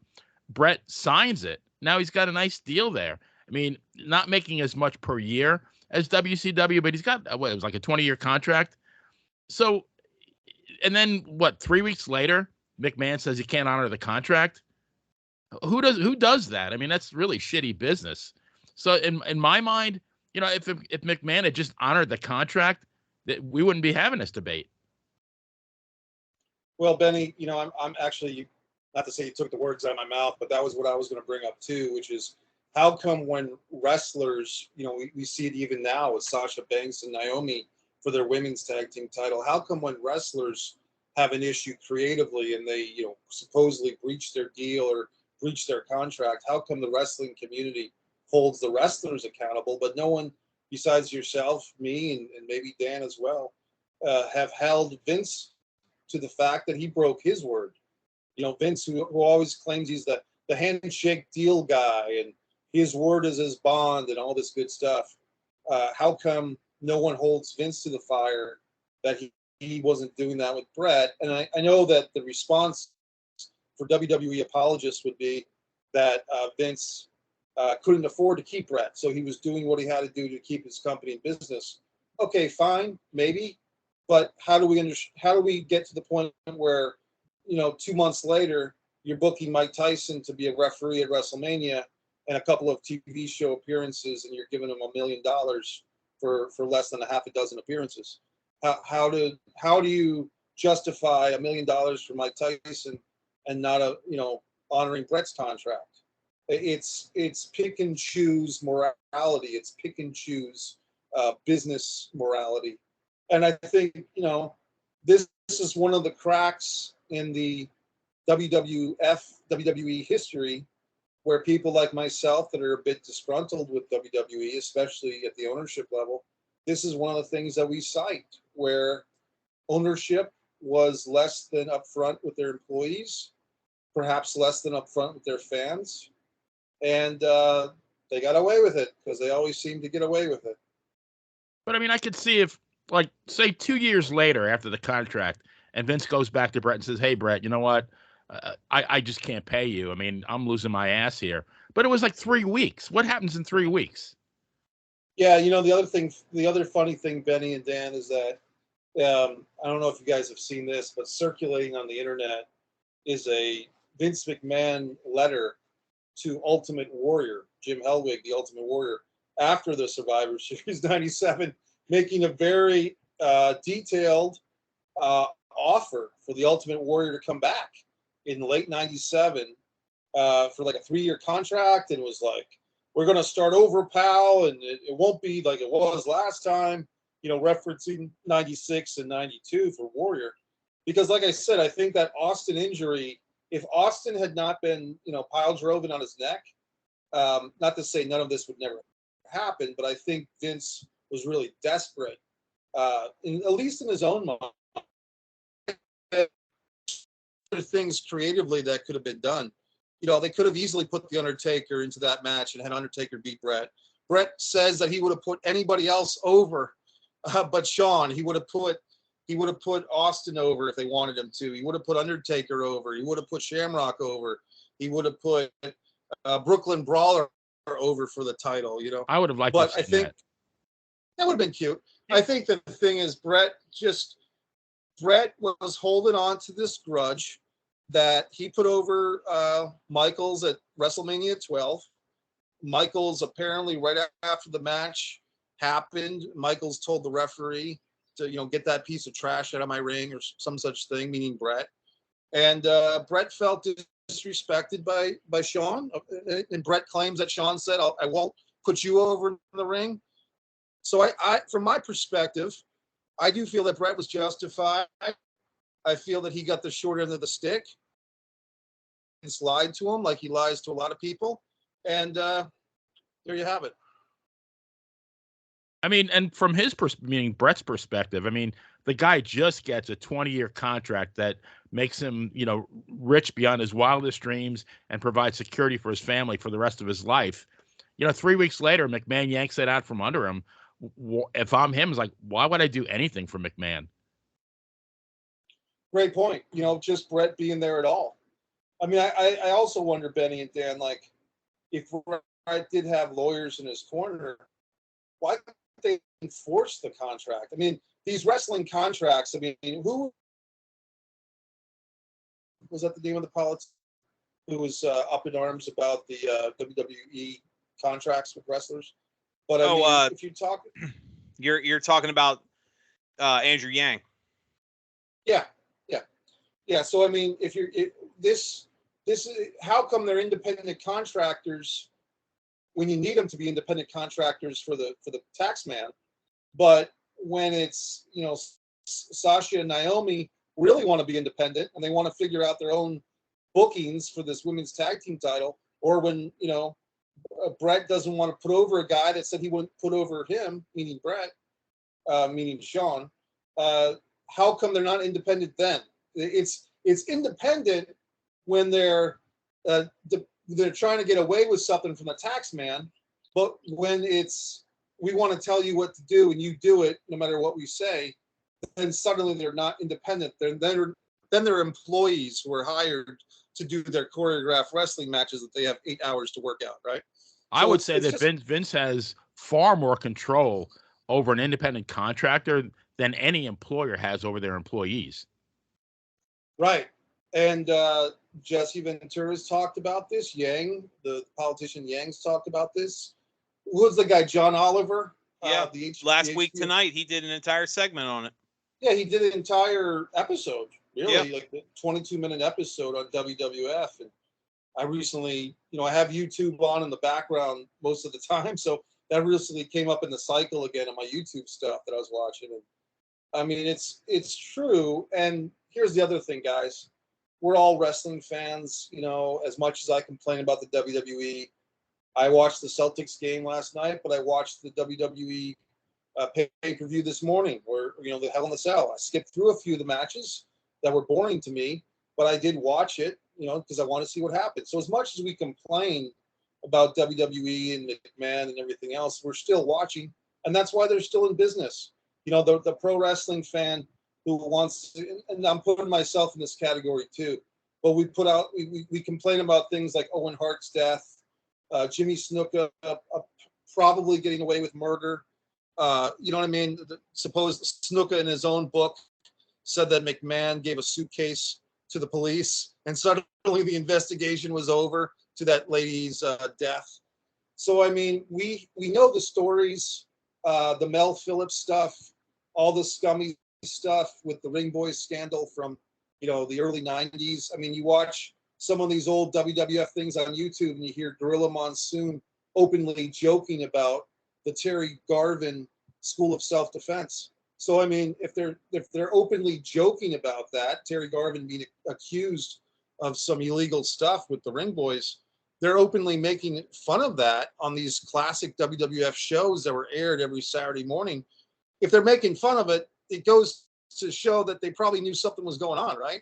Brett signs it. Now he's got a nice deal there. I mean, not making as much per year as WCW, but he's got, it was like a 20-year contract. So, and then 3 weeks later, McMahon says he can't honor the contract. Who does that? I mean, that's really shitty business. So in my mind, you know, if McMahon had just honored the contract, that we wouldn't be having this debate. Well, Benny, you know, I'm actually, not to say you took the words out of my mouth, but that was what I was going to bring up too, which is how come when wrestlers, you know, we see it even now with Sasha Banks and Naomi for their women's tag team title, how come when wrestlers have an issue creatively and they, you know, supposedly breach their deal or breach their contract, how come the wrestling community holds the wrestlers accountable, but no one besides yourself, me, and maybe Dan as well, have held Vince to the fact that he broke his word? You know, Vince, who always claims he's the handshake deal guy and his word is his bond and all this good stuff. How come no one holds Vince to the fire that he wasn't doing that with Brett? And I know that the response for WWE apologists would be that Vince couldn't afford to keep Brett, so he was doing what he had to do to keep his company in business. Okay, fine, maybe. But how do we get to the point where, you know, 2 months later, you're booking Mike Tyson to be a referee at WrestleMania and a couple of TV show appearances, and you're giving him $1 million for less than a half a dozen appearances? How do you justify $1 million for Mike Tyson and not honoring Brett's contract? It's pick and choose morality. It's pick and choose business morality. And I think, you know, this is one of the cracks in the WWE history, where people like myself that are a bit disgruntled with WWE, especially at the ownership level, this is one of the things that we cite, where ownership was less than upfront with their employees, perhaps less than upfront with their fans, and they got away with it because they always seem to get away with it. But I mean, I could see if, like, say 2 years later after the contract, and Vince goes back to Brett and says, "Hey, Brett, you know what? I just can't pay you. I mean, I'm losing my ass here." But it was like 3 weeks. What happens in 3 weeks? Yeah, you know, the other funny thing, Benny and Dan, is that I don't know if you guys have seen this, but circulating on the internet is a Vince McMahon letter to Ultimate Warrior, Jim Hellwig, the Ultimate Warrior, after the Survivor Series '97, making a very detailed offer for the Ultimate Warrior to come back in late '97 for like a 3-year contract, and was like, "We're going to start over, pal, and it won't be like it was last time," you know, referencing '96 and '92 for Warrior. Because like I said, I think that Austin injury, if Austin had not been, you know, pile driven on his neck, Not to say none of this would never happen, but I think Vince was really desperate, at least in his own mind. There are things creatively that could have been done. They could have easily put the Undertaker into that match and had Undertaker beat Bret. Bret says that he would have put anybody else over, but Shawn. He would have put Austin over if they wanted him to. He would have put Undertaker over. He would have put Shamrock over. He would have put Brooklyn Brawler over for the title. I would have liked, but I think that would have been cute. I think that the thing is, Bret was holding on to this grudge that he put over Michaels at WrestleMania 12. Michaels apparently right after the match happened, Michaels told the referee to get that piece of trash out of my ring or some such thing, meaning Bret. And Bret felt disrespected by Shawn, and Bret claims that Shawn said, "I won't put you over in the ring." So I from my perspective, I do feel that Bret was justified. I feel that he got the short end of the stick. It's lied to him like he lies to a lot of people. And there you have it. I mean, and from his meaning Bret's perspective, I mean, the guy just gets a 20-year contract that makes him, rich beyond his wildest dreams and provides security for his family for the rest of his life. 3 weeks later, McMahon yanks it out from under him. If I'm him, it's like, why would I do anything for McMahon? Great point. Just Bret being there at all. I mean, I also wonder, Benny and Dan, like, if Bret did have lawyers in his corner, why couldn't they enforce the contract? I mean, these wrestling contracts, I mean, who was that the name of the politician who was up in arms about the WWE contracts with wrestlers? But I mean, if you talk, you're talking about Andrew Yang. Yeah. So I mean, this is how come they're independent contractors when you need them to be independent contractors for the tax man, but when it's Sasha and Naomi really want to be independent and they want to figure out their own bookings for this women's tag team title, or when Bret doesn't want to put over a guy that said he wouldn't put over him, meaning Bret, meaning Shawn. How come they're not independent then? It's independent when they're trying to get away with something from the tax man, but when it's we want to tell you what to do and you do it no matter what we say, then suddenly they're not independent. Then they're employees who are hired to do their choreographed wrestling matches that they have 8 hours to work out, right? I would say that Vince has far more control over an independent contractor than any employer has over their employees. Right. And Jesse Ventura's talked about this. Yang, the politician Yang's talked about this. Who was the guy, John Oliver? Yeah, last week tonight, he did an entire segment on it. Yeah, he did an entire episode, really, like a 22-minute episode on WWF. And I recently, I have YouTube on in the background most of the time, so that recently came up in the cycle again on my YouTube stuff that I was watching. And I mean, it's true. And here's the other thing, guys. We're all wrestling fans, as much as I complain about the WWE. I watched the Celtics game last night, but I watched the WWE pay-per-view this morning where, the Hell in a Cell. I skipped through a few of the matches that were boring to me, but I did watch it, because I want to see what happened. So as much as we complain about WWE and McMahon and everything else, we're still watching, and that's why they're still in business. The pro wrestling fan who wants to, and I'm putting myself in this category too, but we complain about things like Owen Hart's death, Jimmy Snuka probably getting away with murder. You know what I mean? Suppose Snuka in his own book said that McMahon gave a suitcase to the police and suddenly the investigation was over to that lady's death. So, I mean, we know the stories, the Mel Phillips stuff, all the scummy stuff with the Ring Boys scandal from, the early 90s. I mean, you watch some of these old WWF things on YouTube and you hear Gorilla Monsoon openly joking about the Terry Garvin School of Self-Defense. So, I mean, if they're openly joking about that, Terry Garvin being accused of some illegal stuff with the Ring Boys, they're openly making fun of that on these classic WWF shows that were aired every Saturday morning. If they're making fun of it, it goes to show that they probably knew something was going on, right?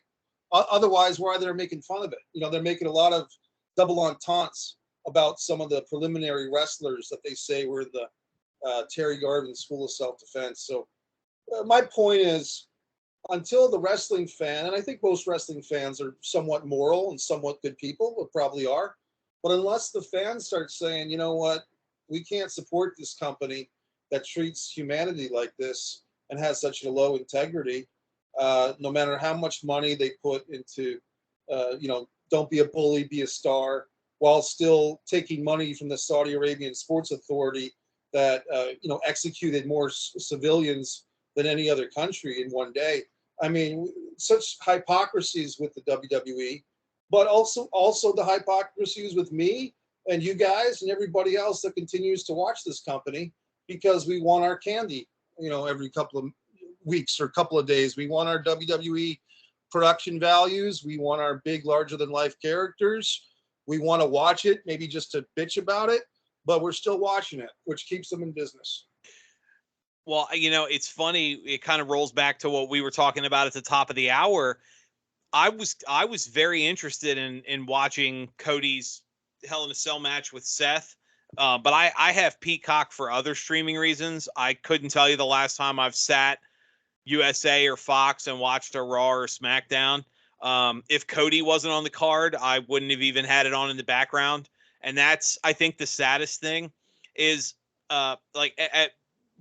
Otherwise, why are they making fun of it? You know, they're making a lot of double entendres about some of the preliminary wrestlers that they say were the Terry Garvin School of Self-Defense. So my point is, until the wrestling fan, and I think most wrestling fans are somewhat moral and somewhat good people, but probably are, but unless the fans start saying, you know what, we can't support this company that treats humanity like this and has such a low integrity, no matter how much money they put into, don't be a bully, be a star, while still taking money from the Saudi Arabian Sports Authority that, executed more civilians than any other country in one day. I mean, such hypocrisies with the WWE, but also the hypocrisies with me and you guys and everybody else that continues to watch this company, because we want our candy, every couple of weeks or couple of days. We want our WWE production values. We want our big, larger than life characters. We want to watch it, maybe just to bitch about it, but we're still watching it, which keeps them in business. Well, it's funny. It kind of rolls back to what we were talking about at the top of the hour. I was very interested in watching Cody's Hell in a Cell match with Seth, but I have Peacock for other streaming reasons. I couldn't tell you the last time I've sat USA or Fox and watched a Raw or Smackdown. If Cody wasn't on the card, I wouldn't have even had it on in the background. And that's, I think, the saddest thing is, at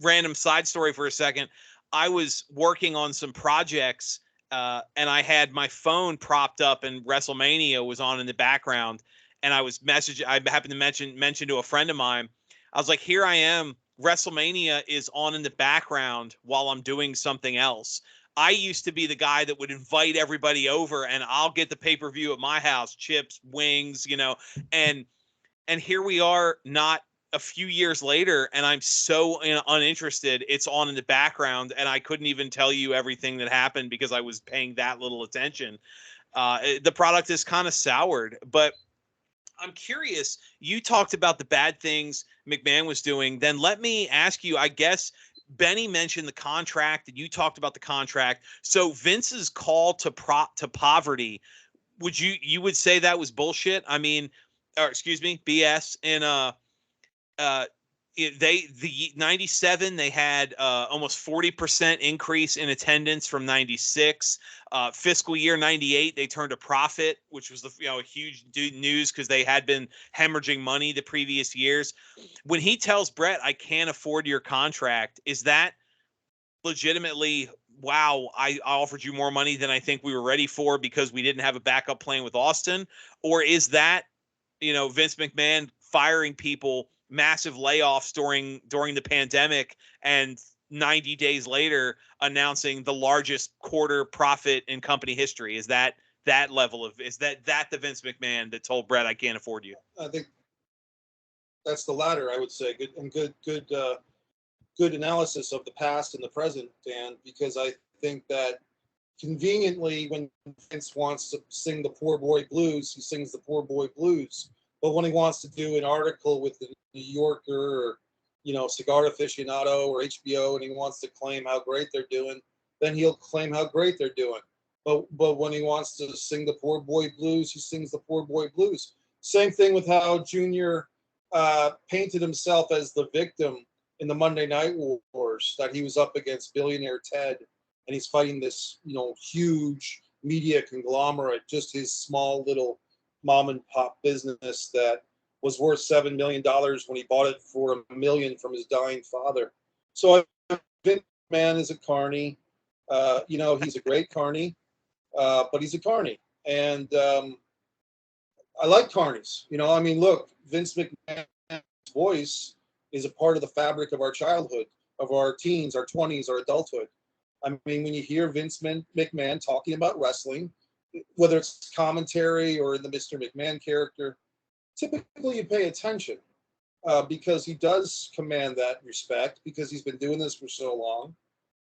random side story for a second, I was working on some projects, and I had my phone propped up and WrestleMania was on in the background. And I was I happened to mention to a friend of mine, I was like, here I am, WrestleMania is on in the background while I'm doing something else. I used to be the guy that would invite everybody over and I'll get the pay-per-view at my house, chips, wings, and here we are, not a few years later, and I'm so uninterested. It's on in the background, and I couldn't even tell you everything that happened because I was paying that little attention. The product is kind of soured, but I'm curious. You talked about the bad things McMahon was doing. Then let me ask you, I guess Benny mentioned the contract, and you talked about the contract. So Vince's call to poverty, you would say that was bullshit? I mean, or excuse me, BS. And the 97, they had almost 40% increase in attendance from 96. Fiscal year 98, they turned a profit, which was a huge news because they had been hemorrhaging money the previous years. When he tells Brett, "I can't afford your contract," is that legitimately, wow, I offered you more money than I think we were ready for because we didn't have a backup plan with Austin? Or is that, Vince McMahon firing people, massive layoffs during the pandemic, and 90 days later announcing the largest quarter profit in company history? Is that the Vince McMahon that told Brett, "I can't afford you"? I think that's the latter, I would say. Good analysis of the past and the present, Dan, because I think that conveniently when Vince wants to sing the poor boy blues, he sings the poor boy blues. But when he wants to do an article with the New Yorker or, Cigar Aficionado or HBO, and he wants to claim how great they're doing, then he'll claim how great they're doing. But when he wants to sing the poor boy blues, he sings the poor boy blues. Same thing with how Junior painted himself as the victim in the Monday Night Wars, that he was up against billionaire Ted, and he's fighting this, huge media conglomerate, just his small little mom and pop business that was worth $7 million when he bought it for $1 million from his dying father. So Vince McMahon is a carny. He's a great carny, but he's a carny. And I like carnies. Look, Vince McMahon's voice is a part of the fabric of our childhood, of our teens, our 20s, our adulthood. I mean, when you hear Vince McMahon talking about wrestling, whether it's commentary or in the Mr. McMahon character, typically you pay attention because he does command that respect because he's been doing this for so long.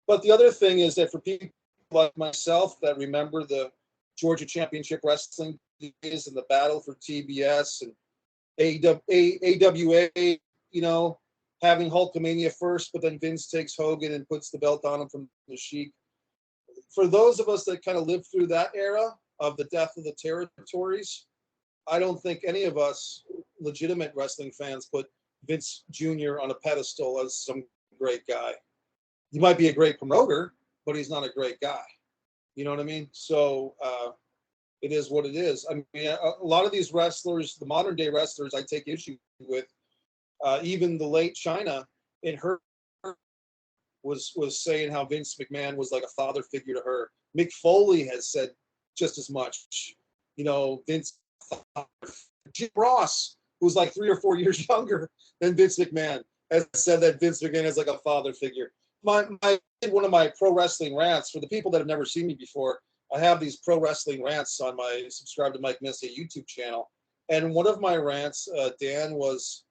But the other thing is that for people like myself that remember the Georgia Championship Wrestling days and the battle for TBS and AWA, you know, having Hulkamania first, but then Vince takes Hogan and puts the belt on him from the Sheik. For those of us that kind of lived through that era of the death of the territories, I don't think any of us legitimate wrestling fans put Vince Jr. on a pedestal as some great guy. He might be a great promoter, but he's not a great guy. You know what I mean? So it is what it is. I mean, a lot of these wrestlers, the modern day wrestlers, I take issue with. Even the late Chyna in her was saying how Vince McMahon was like a father figure to her. Mick Foley has said just as much. You know, Vince, Jim Ross, who's like 3 or 4 years younger than Vince McMahon, has said that Vince McMahon is like a father figure. One of my pro wrestling rants, for the people that have never seen me before, I have these pro wrestling rants on my Subscribe to Mike Messier YouTube channel. And one of my rants, Dan, was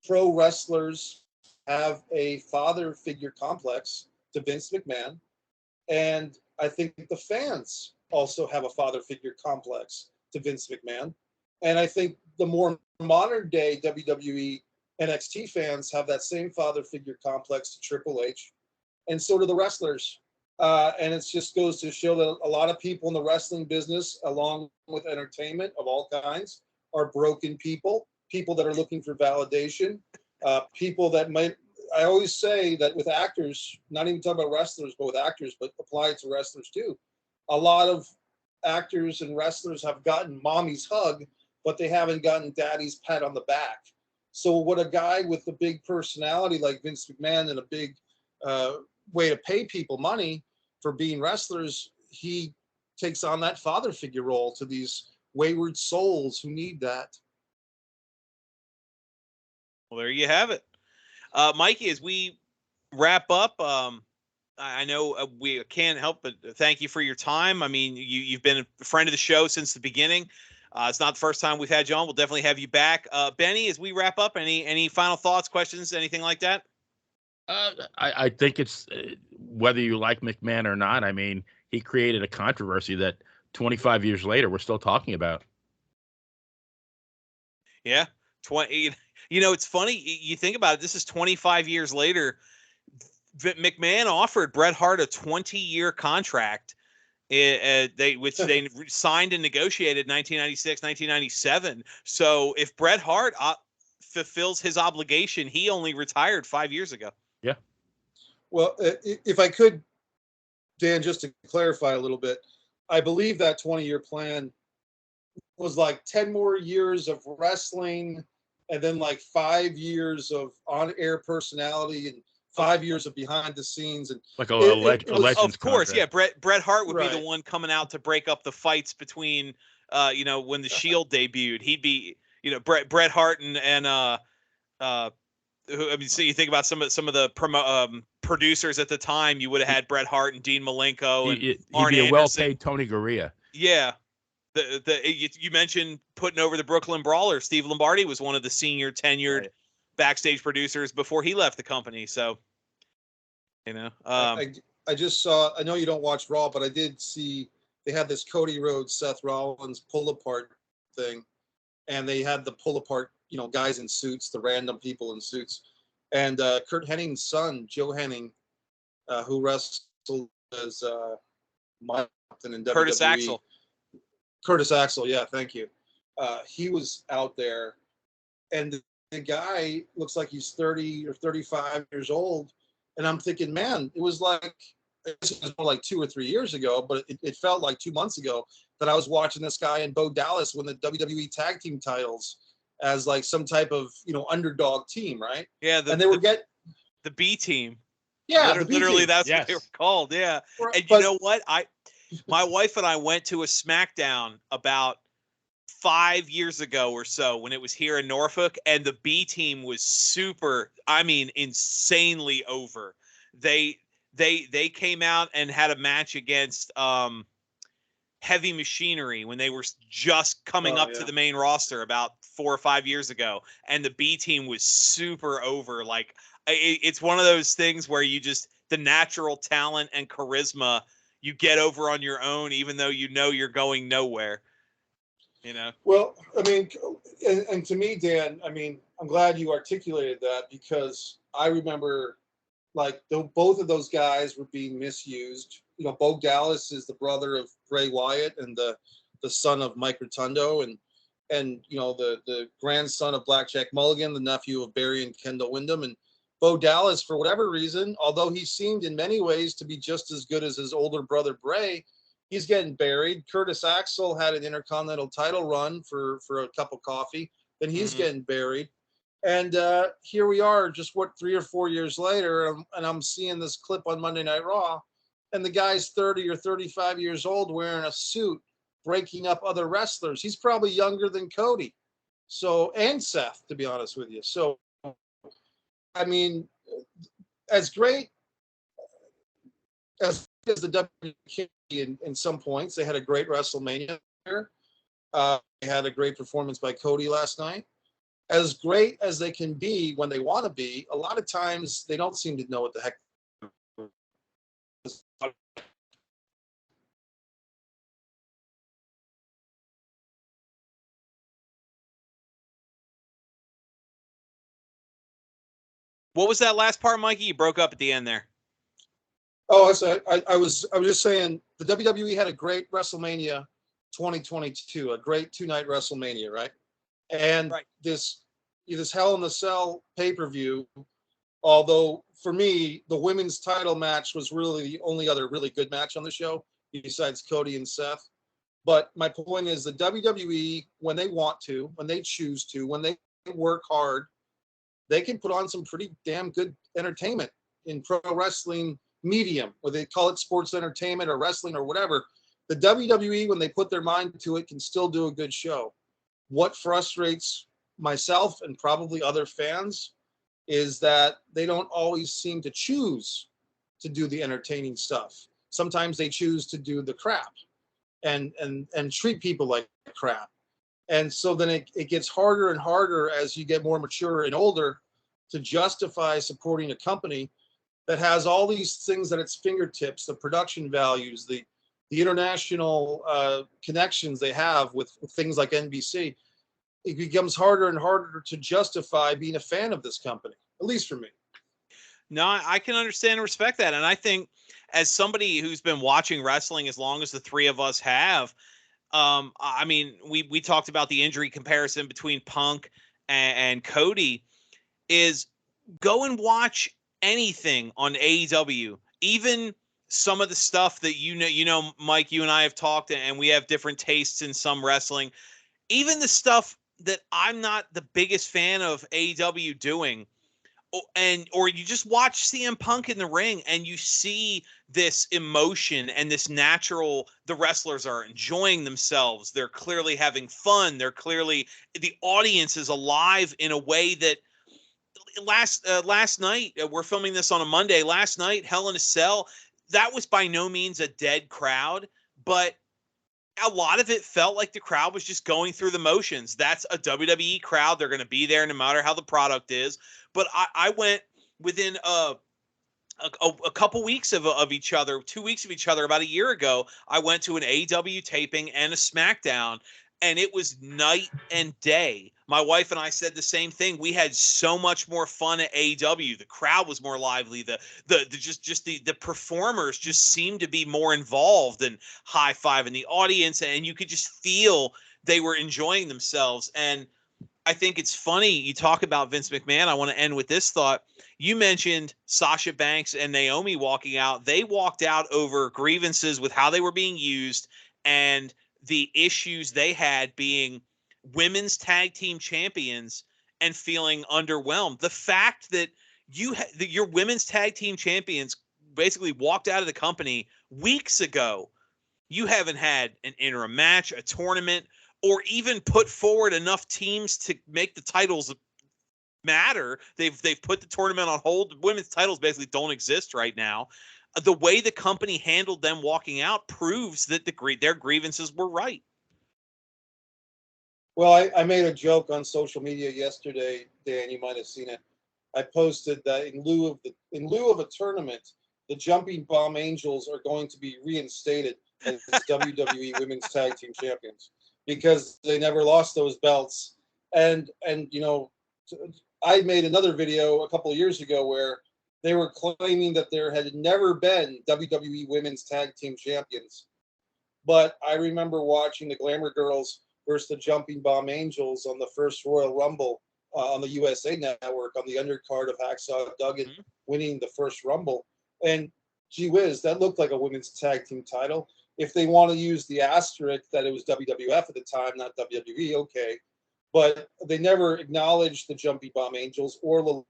pro wrestlers have a father figure complex to Vince McMahon. And I think the fans also have a father figure complex to Vince McMahon. And I think the more modern day WWE NXT fans have that same father figure complex to Triple H. And so do the wrestlers. And it just goes to show that a lot of people in the wrestling business, along with entertainment of all kinds, are broken people that are looking for validation, people that might, I always say that with actors, not even talking about wrestlers, but with actors, but apply it to wrestlers too. A lot of actors and wrestlers have gotten mommy's hug, but they haven't gotten daddy's pat on the back. So what a guy with a big personality like Vince McMahon and a big way to pay people money for being wrestlers, he takes on that father figure role to these wayward souls who need that. Well, there you have it. Mikey, as we wrap up, I know we can't help but thank you for your time. I mean, you've been a friend of the show since the beginning. It's not the first time we've had you on. We'll definitely have you back. Benny, as we wrap up, any final thoughts, questions, anything like that? I think it's whether you like McMahon or not. I mean, he created a controversy that 25 years later we're still talking about. Yeah, 20. You know, it's funny. You think about it. This is 25 years later. McMahon offered Bret Hart a 20-year contract. Which they signed and negotiated 1996, 1997. So if Bret Hart fulfills his obligation, he only retired 5 years ago. Yeah. Well, if I could, Dan, just to clarify a little bit, I believe that 20-year plan was like 10 more years of wrestling and then like 5 years of on-air personality and 5 years of behind the scenes, and like a Legends of course, contract. yeah. Bret Hart would Right. be the one coming out to break up the fights between, when the Shield debuted. He'd be, Bret Hart and so you think about some of the producers at the time. You would have had Bret Hart and Dean Malenko and He'd Arn be a Anderson. well-paid Tony Gurria. Yeah. You mentioned putting over the Brooklyn Brawler. Steve Lombardi was one of the senior tenured backstage producers before he left the company. So, I just saw, I know you don't watch Raw, but I did see they had this Cody Rhodes, Seth Rollins pull apart thing. And they had the pull apart, guys in suits, the random people in suits. And Kurt Henning's son, Joe Henning, who wrestled as Mike in WWE. Curtis Axel. Curtis Axel, yeah, thank you. He was out there, and the guy looks like he's 30 or 35 years old. And I'm thinking, man, it was like 2 or 3 years ago, but it felt like 2 months ago that I was watching this guy and Bo Dallas win the WWE tag team titles as like some type of, underdog team, right? Yeah. And they were the B team. Yeah. Literally, that's Yes. what they were called. Yeah. And but, you know what? My wife and I went to a SmackDown about 5 years ago or so when it was here in Norfolk, and the B team was insanely over. They came out and had a match against Heavy Machinery when they were just coming up to the main roster about 4 or 5 years ago, and the B team was super over. Like it's one of those things where the natural talent and charisma you get over on your own, even though you're going nowhere. You know? Well, I mean, and to me, Dan, I mean, I'm glad you articulated that, because I remember, like, both of those guys were being misused. You know, Bo Dallas is the brother of Bray Wyatt and the son of Mike Rotundo, and you know, the grandson of Blackjack Mulligan, the nephew of Barry and Kendall Windham. And Bo Dallas, for whatever reason, although he seemed in many ways to be just as good as his older brother Bray, he's getting buried. Curtis Axel had an Intercontinental title run for a cup of coffee. Then he's getting buried. And here we are, just 3 or 4 years later, and I'm seeing this clip on Monday Night Raw, and the guy's 30 or 35 years old wearing a suit, breaking up other wrestlers. He's probably younger than Cody, and Seth, to be honest with you. So, I mean, as great as the WK in some points, they had a great WrestleMania here. They had a great performance by Cody last night. As great as they can be when they want to be, a lot of times they don't seem to know what the heck. What was that last part, Mikey? You broke up at the end there. Oh, I was just saying the WWE had a great WrestleMania 2022, a great 2-night WrestleMania, right? And this Hell in the Cell pay-per-view, although for me, the women's title match was really the only other really good match on the show besides Cody and Seth. But my point is, the WWE, when they want to, when they choose to, when they work hard, they can put on some pretty damn good entertainment in pro wrestling medium, whether they call it sports entertainment or wrestling or whatever. The WWE, when they put their mind to it, can still do a good show. What frustrates myself and probably other fans is that they don't always seem to choose to do the entertaining stuff. Sometimes they choose to do the crap and treat people like crap. And so then it gets harder and harder as you get more mature and older to justify supporting a company that has all these things at its fingertips, the production values, the international connections they have with things like NBC. It becomes harder and harder to justify being a fan of this company, at least for me. No, I can understand and respect that. And I think, as somebody who's been watching wrestling as long as the three of us have, I mean, we talked about the injury comparison between Punk and Cody. Is go and watch anything on AEW, even some of the stuff that you know, Mike, you and I have talked, and we have different tastes in some wrestling. Even the stuff that I'm not the biggest fan of AEW doing, or you just watch CM Punk in the ring and you see this emotion and this natural, the wrestlers are enjoying themselves. They're clearly having fun. The audience is alive in a way that last night, we're filming this on a Monday. Last night, Hell in a Cell, that was by no means a dead crowd, but a lot of it felt like the crowd was just going through the motions. That's a WWE crowd. They're going to be there no matter how the product is. But I went within a couple weeks of each other, 2 weeks of each other, about a year ago. I went to an AEW taping and a SmackDown, and it was night and day. My wife and I said the same thing. We had so much more fun at AEW. The crowd was more lively. The performers just seemed to be more involved and high-fiving the audience, and you could just feel they were enjoying themselves. And I think it's funny you talk about Vince McMahon. I want to end with this thought. You mentioned Sasha Banks and Naomi walking out. They walked out over grievances with how they were being used and the issues they had being women's tag team champions and feeling underwhelmed. The fact that your women's tag team champions basically walked out of the company weeks ago. You haven't had an interim match, a tournament, or even put forward enough teams to make the titles matter. They've put the tournament on hold. Women's titles basically don't exist right now. The way the company handled them walking out proves that their grievances were right. Well, I made a joke on social media yesterday, Dan. You might have seen it. I posted that in lieu of a tournament, the Jumping Bomb Angels are going to be reinstated as WWE Women's Tag Team Champions. because they never lost those belts. And you know, I made another video a couple of years ago where they were claiming that there had never been WWE Women's Tag Team Champions. But I remember watching the Glamour Girls versus the Jumping Bomb Angels on the first Royal Rumble on the USA Network on the undercard of Hacksaw Duggan winning the first Rumble. And gee whiz, that looked like a women's tag team title. If they want to use the asterisk that it was WWF at the time, not WWE, okay. But they never acknowledged the Jumping Bomb Angels or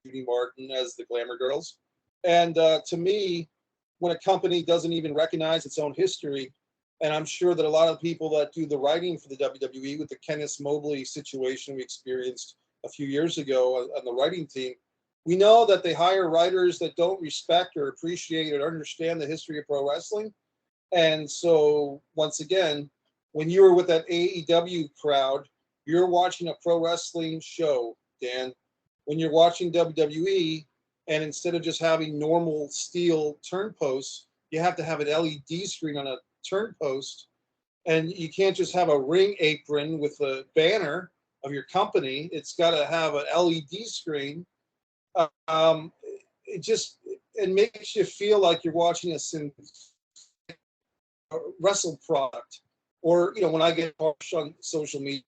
Judy Martin as the Glamour Girls. And to me, when a company doesn't even recognize its own history, and I'm sure that a lot of people that do the writing for the WWE with the Kenneth Mobley situation we experienced a few years ago on the writing team, we know that they hire writers that don't respect or appreciate or understand the history of pro wrestling. And so, once again, when you were with that AEW crowd, you're watching a pro wrestling show, Dan. When you're watching WWE, and instead of just having normal steel turn posts, you have to have an LED screen on a turn post. And you can't just have a ring apron with a banner of your company. It's got to have an LED screen. It makes you feel like you're watching a wrestle product. Or, you know, when I get harsh on social media,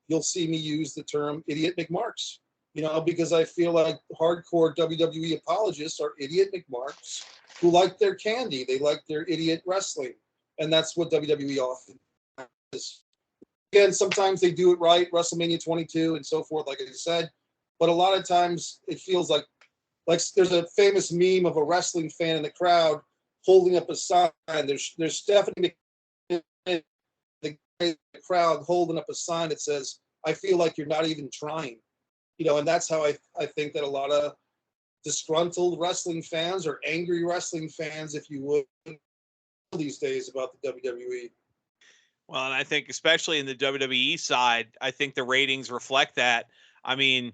you'll see me use the term idiot McMarks, you know, because I feel like hardcore WWE apologists are idiot McMarks who like their candy. They like their idiot wrestling. And that's what WWE often is. Again, sometimes they do it right, WrestleMania 22 and so forth, like I said. But a lot of times it feels like there's a famous meme of a wrestling fan in the crowd holding up a sign. There's Stephanie McMahon, the guy in the crowd holding up a sign that says, "I feel like you're not even trying." You know, and that's how I think that a lot of disgruntled wrestling fans or angry wrestling fans, if you would, these days about the WWE. Well, and I think especially in the WWE side, I think the ratings reflect that. I mean,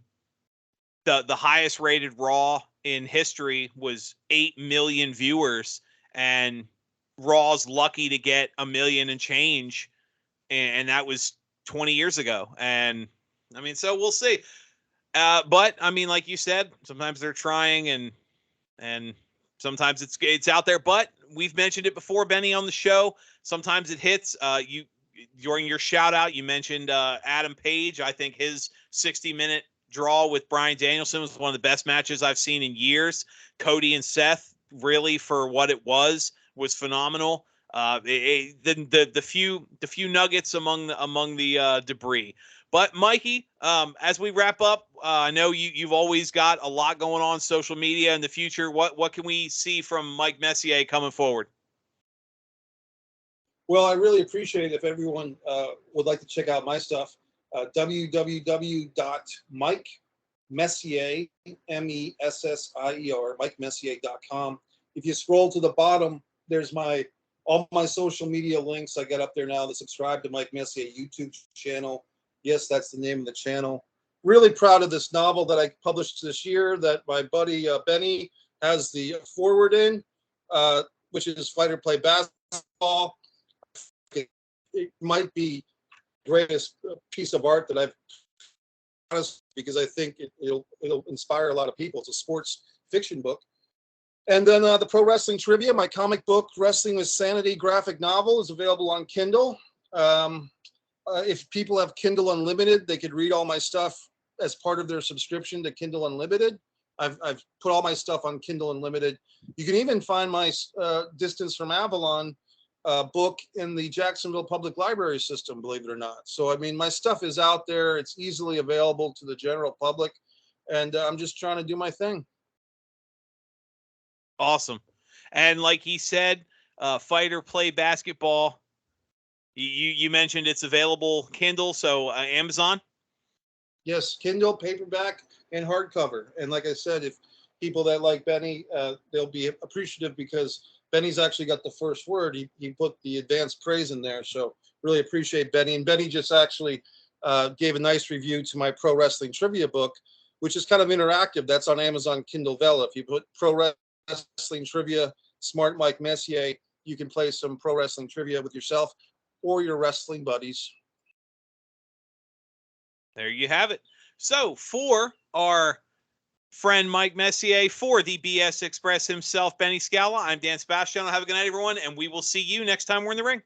the highest rated Raw in history was 8 million viewers, and Raw's lucky to get 1 million and change, and that was 20 years ago. And I mean, so we'll see. But I mean, like you said, sometimes they're trying, and sometimes it's out there. But we've mentioned it before, Benny, on the show. Sometimes it hits. You during your shout out, you mentioned Adam Page. I think his 60-minute draw with Bryan Danielson was one of the best matches I've seen in years. Cody and Seth, really, for what it was phenomenal. The few nuggets among the debris. But Mikey, as we wrap up, I know you've always got a lot going on social media in the future. What can we see from Mike Messier coming forward? Well, I really appreciate it if everyone would like to check out my stuff. www.MikeMessier, Messier, MikeMessier.com. If you scroll to the bottom, there's all my social media links I got up there now. The subscribe to Mike Messier YouTube channel. Yes, that's the name of the channel. Really proud of this novel that I published this year that my buddy Benny has the forward in, which is Fighter Play Basketball. It might be the greatest piece of art that I've done, because I think it'll inspire a lot of people. It's a sports fiction book. And then the Pro Wrestling Trivia, my comic book, Wrestling with Sanity graphic novel, is available on Kindle. If people have Kindle Unlimited, they could read all my stuff as part of their subscription to Kindle Unlimited. I've put all my stuff on Kindle Unlimited. You can even find my Distance from Avalon book in the Jacksonville Public Library system, believe it or not. So, I mean, my stuff is out there. It's easily available to the general public. And I'm just trying to do my thing. Awesome. And like he said, Fighter Play Basketball. You mentioned it's available Kindle, so Amazon? Yes, Kindle, paperback, and hardcover. And like I said, if people that like Benny, they'll be appreciative because Benny's actually got the first word. He put the advanced praise in there. So really appreciate Benny. And Benny just actually gave a nice review to my Pro Wrestling Trivia book, which is kind of interactive. That's on Amazon Kindle Vella. If you put Pro Wrestling Trivia, Smart Mike Messier, you can play some pro wrestling trivia with yourself. or your wrestling buddies. There you have it. So for our friend Mike Messier, for the BS Express himself, Benny Scala, I'm Dan Sebastiano. Have a good night, everyone, and we will see you next time we're in the ring.